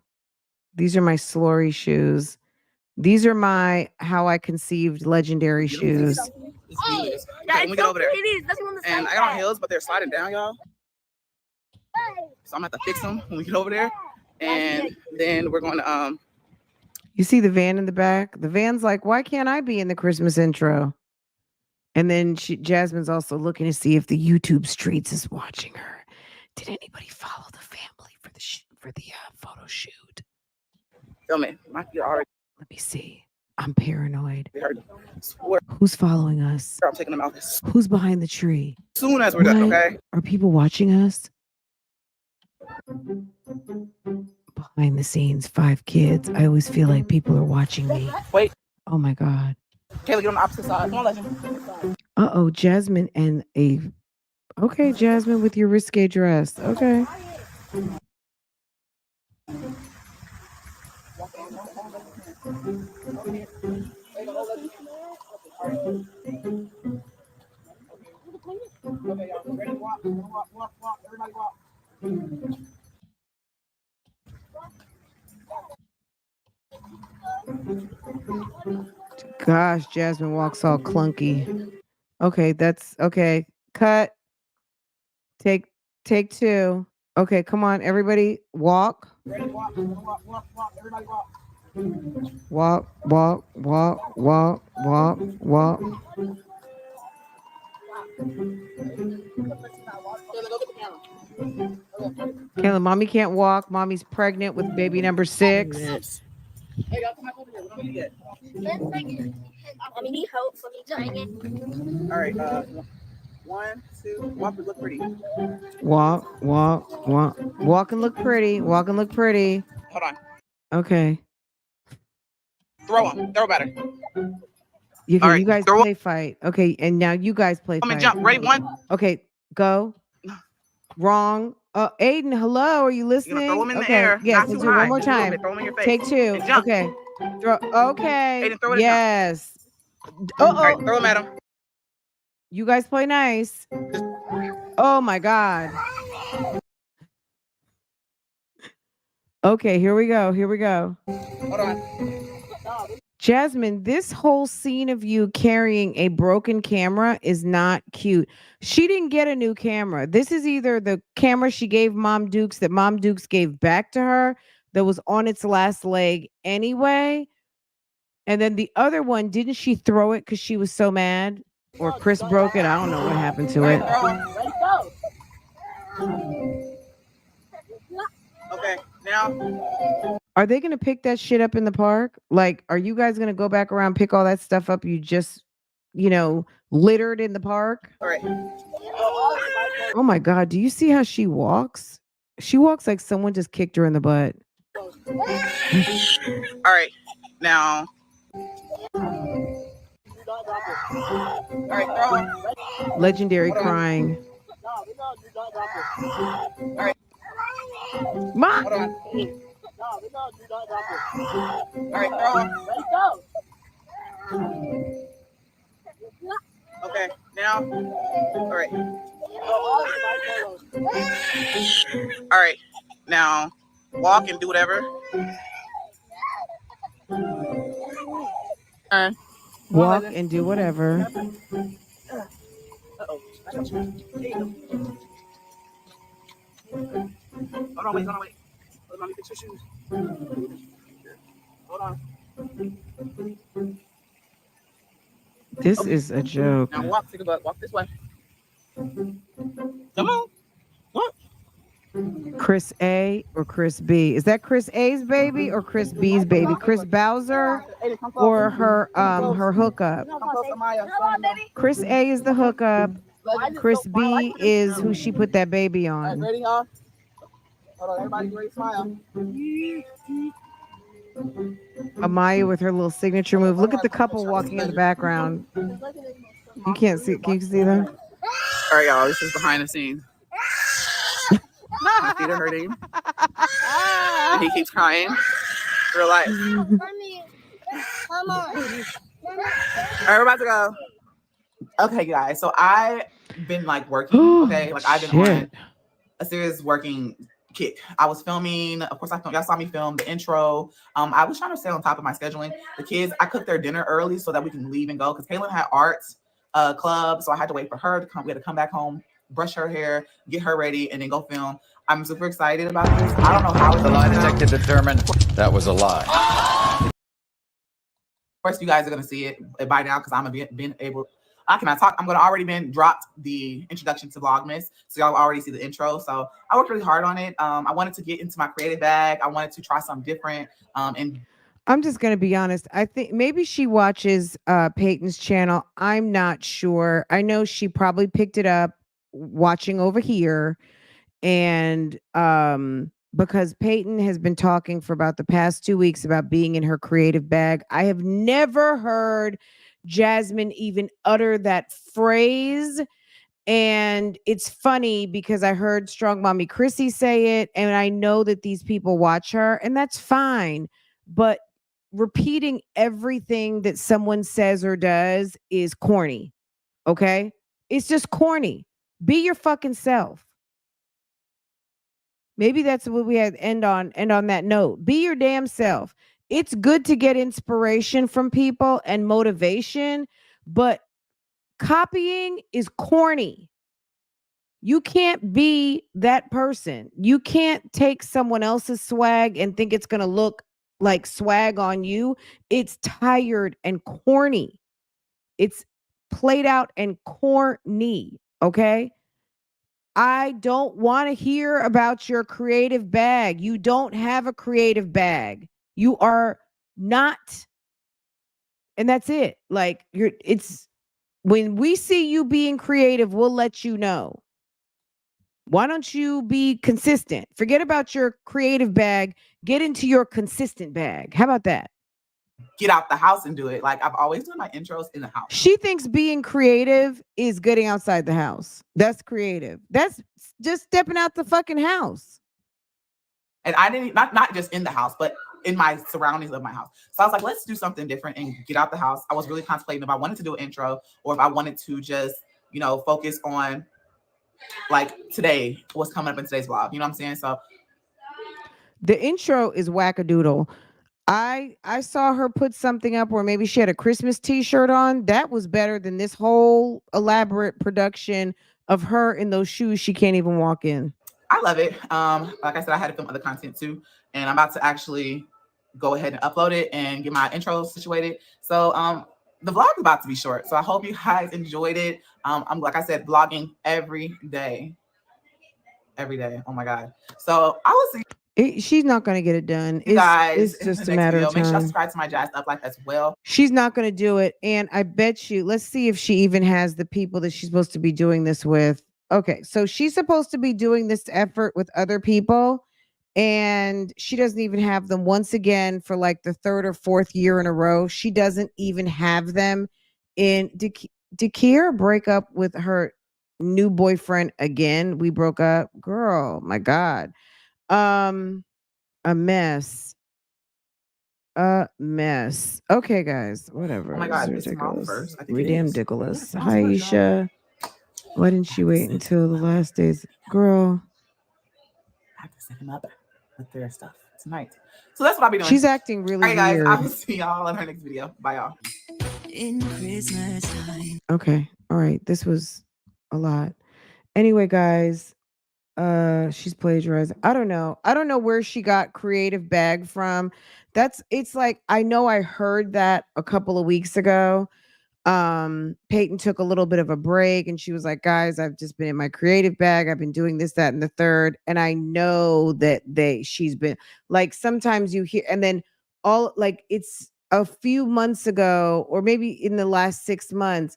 These are my slory shoes. These are my how I conceived legendary shoes. When we get over there. And I got on heels, but they're sliding down, y'all. So I'm gonna have to fix them when we get over there. And then we're going to You see the van in the back? The van's like, why can't I be in the Christmas intro? And then Jasmine's also looking to see if the YouTube streets is watching her. Did anybody follow the family for the photo shoot? Film it. My feet already. Let me see. I'm paranoid. Swear. Who's following us? I'm taking them out. Who's behind the tree? As soon as we're done, okay? Are people watching us? Behind the scenes, 5 kids. I always feel like people are watching me. Wait. Oh my God. Kayla, get on the opposite side. Come on, Legend. Uh-oh, Jasmine and Okay, Jasmine with your risque dress. Okay. Gosh, Jasmine walks all clunky. Okay, that's okay. Cut. Take 2. Okay, come on, everybody, walk. Walk, walk, walk, walk, walk, walk. Kayla, mommy can't walk. Mommy's pregnant with baby number 6. Hey, y'all, come back over here. What do we get? I need hope for me doing it. All right, 1, 2, walk and look pretty. Walk, walk, walk. Walk and look pretty. Walk and look pretty. Hold on. Okay. Throw them. Throw better. You All right, guys play fight. Okay, and now you guys play Come fight. and jump. Ready? 1. Okay, go. Wrong. Aiden, hello. Are you listening? You're gonna throw them in the Okay, air. yes, Not let's too do it high. one more Just a little time. bit. Throw them in your face. Take 2. And jump. Okay. Okay. Aiden, throw it and yes. All right, throw them at him. You guys play nice. Oh my God. Okay, here we go. Here we go. Hold on. Jasmine, this whole scene of you carrying a broken camera is not cute. She didn't get a new camera. This is either the camera she gave Mom Dukes that Mom Dukes gave back to her that was on its last leg anyway. And then the other one, didn't she throw it because she was so mad? Or Chris broke it? I don't know what happened to it. Okay, now. Are they going to pick that shit up in the park? Like, are you guys going to go back around, pick all that stuff up you just, littered in the park? All right. Oh my God. Do you see how she walks? She walks like someone just kicked her in the butt. All right, now. All right, throw. Legendary crying. All right. Ma! Hold on. All right, throw. Okay, now. All right. All right, now walk and do whatever. Walk and do whatever. Uh-oh. Hold on, wait. Let me fix your shoes. Hold on. This is a joke. Now walk, take a butt. Walk this way. Come on. What? Chris A or Chris B? Is that Chris A's baby or Chris B's baby? Chris Bowser or her hookup? Chris A is the hookup. Chris B is who she put that baby on. Ready, y'all? Hold on, everybody ready to smile. Amaya with her little signature move. Look at the couple walking in the background. You can't see. Can you see them? All right, y'all. This is behind the scenes. My feet are hurting. And he keeps crying. Real life. Come on. All right, we're about to go. Okay, guys. So I've been working. Okay, I've been on a serious working kick. I was filming. Of course, y'all saw me film the intro. I was trying to stay on top of my scheduling. The kids, I cooked their dinner early so that we can leave and go because Kaylin had arts club, so I had to wait for her to come. We had to come back home, brush her hair, get her ready, and then go film. I'm super excited about this. I don't know how it's The lie detector determined that was a lie. Of course, you guys are gonna see it by now because I'm been able. I cannot talk. I'm gonna already been dropped the introduction to Vlogmas, so y'all already see the intro. So I worked really hard on it. I wanted to get into my creative bag. I wanted to try something different. And I'm just going to be honest. I think maybe she watches Peyton's channel. I'm not sure. I know she probably picked it up watching over here. And because Peyton has been talking for about the past 2 weeks about being in her creative bag, I have never heard Jasmine even utter that phrase. And it's funny because I heard Strong Mommy Chrissy say it, and I know that these people watch her, and that's fine. But repeating everything that someone says or does is corny. Okay? It's just corny. Be your fucking self. Maybe that's what we had end on that note. Be your damn self. It's good to get inspiration from people and motivation, but copying is corny. You can't be that person. You can't take someone else's swag and think it's going to look like swag on you. It's tired and corny. It's played out and corny, okay? I don't want to hear about your creative bag. You don't have a creative bag. You are not. And that's it. It's when we see you being creative, we'll let you know. Why don't you be consistent? Forget about your creative bag. Get into your consistent bag. How about that? Get out the house and do it. I've always done my intros in the house. She thinks being creative is getting outside the house. That's creative. That's just stepping out the fucking house. And I didn't, not just in the house, but in my surroundings of my house. So I was like, let's do something different and get out the house. I was really contemplating if I wanted to do an intro or if I wanted to just, focus on today, what's coming up in today's vlog. You know what I'm saying? So The intro is wackadoodle. I saw her put something up where maybe she had a Christmas t-shirt on. That was better than this whole elaborate production of her in those shoes she can't even walk in. I love it. Like I said, I had to film other content too, and I'm about to actually go ahead and upload it and get my intro situated. So the vlog is about to be short. So I hope you guys enjoyed it. I'm, like I said, vlogging every day. Every day. Oh my God. So I will see She's not going to get it done. you guys It's in the just a next matter video. of Make sure y'all time. subscribe to my Jazzed Up Life as well. She's not going to do it. And I bet you, let's see if she even has the people that she's supposed to be doing this with. Okay. So she's supposed to be doing this effort with other people. And she doesn't even have them once again for like the third or fourth year in a row. She doesn't even have them in. Did Kiera break up with her new boyfriend again? We broke up. Girl, my God. A mess. A mess. Okay, guys. Whatever. Oh my This is God, it's tomorrow the ridiculous. first. I think it is. Ridiculous. Yeah, tomorrow's the first, y'all. Aisha. Why didn't she wait until the last days? Girl. I have to set him up with their stuff tonight. So that's what I'll be doing. She's acting really All right, guys. weird. I will see y'all in her next video. Bye, y'all. In Christmas time. Okay. All right. This was a lot. Anyway, guys, she's plagiarizing. I don't know. I don't know where she got creative bag from. It's like I know I heard that a couple of weeks ago. Peyton took a little bit of a break and she was like, guys, I've just been in my creative bag. I've been doing this, that, and the third. And I know that she's been like, sometimes you hear, and then all like it's a few months ago, or maybe in the last 6 months,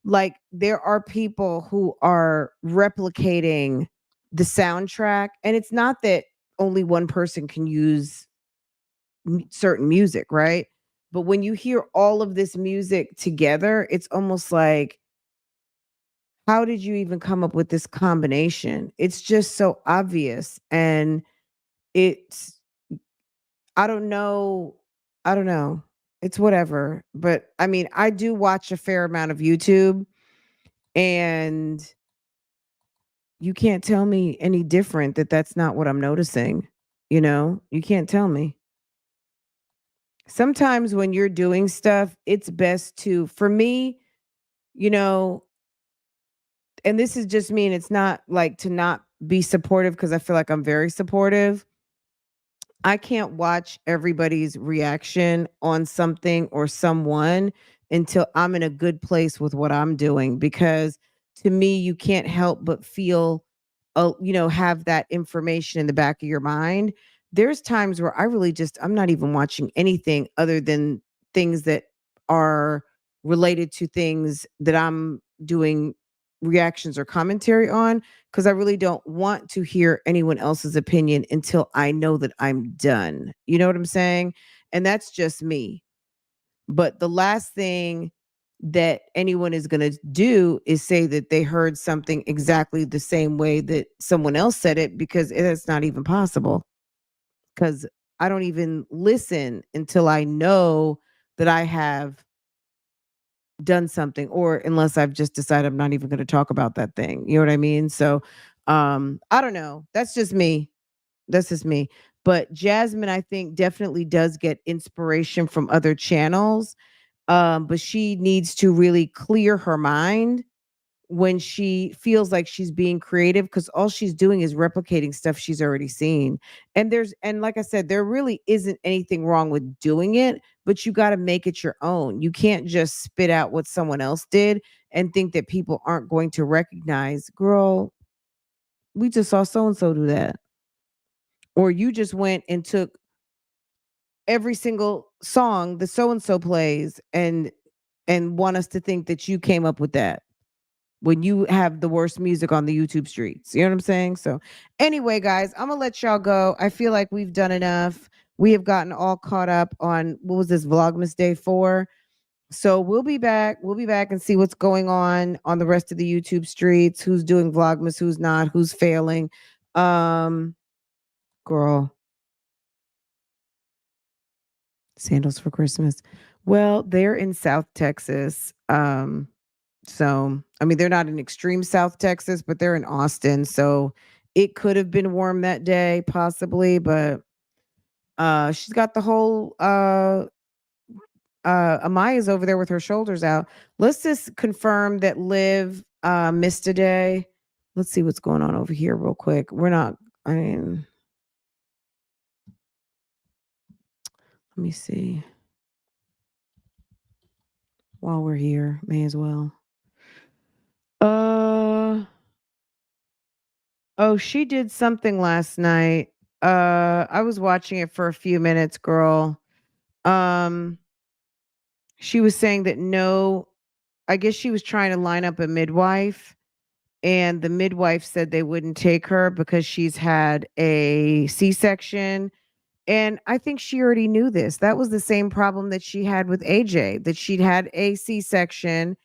like there are people who are replicating the soundtrack. And it's not that only one person can use certain music, right? But when you hear all of this music together, it's almost like, how did you even come up with this combination? It's just so obvious. And it's, I don't know. I don't know. It's whatever. But I mean, I do watch a fair amount of YouTube, and you can't tell me any different that that's not what I'm noticing. You know, you can't tell me. Sometimes when you're doing stuff, it's best to, for me, you know, and this is just me, and it's not like to not be supportive because I feel like I'm very supportive. I can't watch everybody's reaction on something or someone until I'm in a good place with what I'm doing, because to me you can't help but feel have that information in the back of your mind. There's times where I really just, I'm not even watching anything other than things that are related to things that I'm doing reactions or commentary on, because I really don't want to hear anyone else's opinion until I know that I'm done. You know what I'm saying? And that's just me. But the last thing that anyone is going to do is say that they heard something exactly the same way that someone else said it, because it's not even possible. Because I don't even listen until I know that I have done something, or unless I've just decided I'm not even going to talk about that thing. You know what I mean? So I don't know. That's just me. That's just me. But Jasmine, I think, definitely does get inspiration from other channels. But she needs to really clear her mind when she feels like she's being creative, because all she's doing is replicating stuff she's already seen. And like I said, there really isn't anything wrong with doing it, but you got to make it your own. You can't just spit out what someone else did and think that people aren't going to recognize, girl, we just saw so and so do that. Or you just went and took every single song the so and so plays and want us to think that you came up with that when you have the worst music on the YouTube streets. You know what I'm saying? So anyway, guys, I'm gonna let y'all go. I feel like we've done enough. We have gotten all caught up on, what was this, Vlogmas Day 4. So we'll be back. We'll be back and see what's going on the rest of the YouTube streets. Who's doing Vlogmas, who's not, who's failing. Girl. Sandals for Christmas. Well, they're in South Texas. So I mean, they're not in extreme South Texas, but they're in Austin. So it could have been warm that day, possibly, but She's got the whole Amaya's over there with her shoulders out. Let's just confirm that Liv missed a day. Let's see what's going on over here real quick. We're not, I mean, let me see. While we're here, may as well. Oh, she did something last night. I was watching it for a few minutes, girl. She was saying that no, I guess she was trying to line up a midwife, and the midwife said they wouldn't take her because she's had a C-section. And I think she already knew this. That was the same problem that she had with AJ, that she'd had a C-section.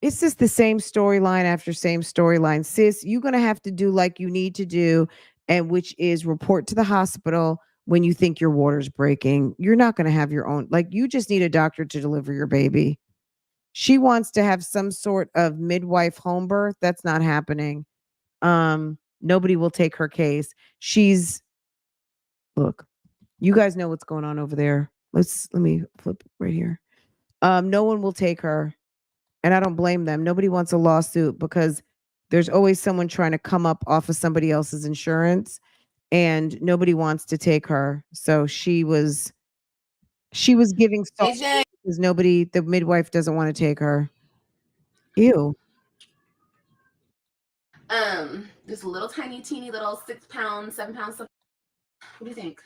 It's just the same storyline after same storyline. Sis, you're going to have to do like you need to do, and which is report to the hospital when you think your water's breaking. You're not going to have your own, like, you just need a doctor to deliver your baby. She wants to have some sort of midwife home birth. That's not happening. Nobody will take her case. Look, you guys know what's going on over there. Let me flip right here. No one will take her. And I don't blame them. Nobody wants a lawsuit because there's always someone trying to come up off of somebody else's insurance, and nobody wants to take her. So she was giving salt because the midwife doesn't want to take her. Ew. This little tiny teeny little 6 pounds, 7 pounds. What do you think?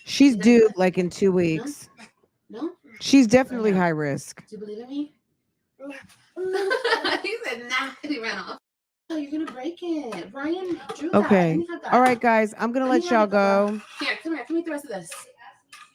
She's due like in 2 weeks. No? She's definitely high risk. Do you believe in me? He said, nah, he ran off. Oh, you're gonna break it. Ryan drew that. Okay. All right, guys. I'm gonna let y'all go. Here, come here. Come eat the rest of this.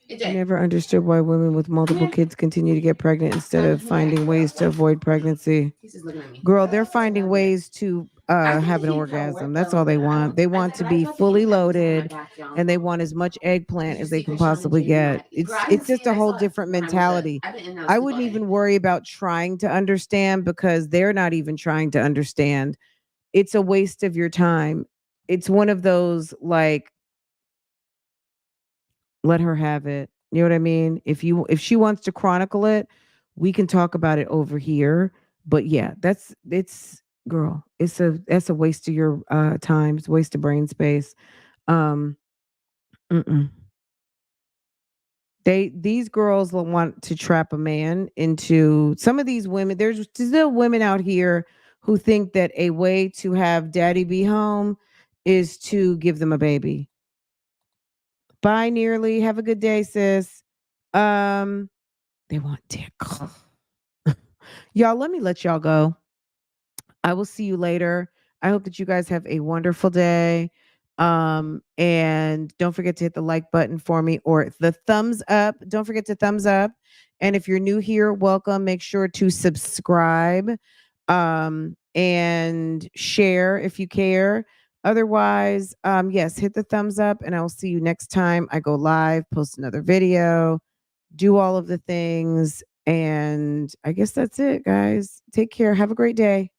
AJ. I never understood why women with multiple kids continue to get pregnant instead of finding ways to avoid pregnancy. He's just looking at me. Girl, they're finding ways to have an orgasm. That's all they want. They want to be fully loaded, and they want as much eggplant as they can possibly get. It's just a whole different mentality. I wouldn't even worry about trying to understand because they're not even trying to understand. It's a waste of your time. It's one of those, like, let her have it. You know what I mean? If she wants to chronicle it, we can talk about it over here. But yeah, that's a waste of your time. It's a waste of brain space. Mm-mm. These girls will want to trap a man into some of these women. There's still women out here who think that a way to have daddy be home is to give them a baby. Bye, Nearly. Have a good day, sis. They want dick. Y'all, let me let y'all go. I will see you later. I hope that you guys have a wonderful day. And don't forget to hit the like button for me or the thumbs up. Don't forget to thumbs up. And if you're new here, welcome. Make sure to subscribe and share if you care. Otherwise, yes, hit the thumbs up, and I'll see you next time I go live, post another video, do all of the things. And I guess that's it, guys. Take care. Have a great day.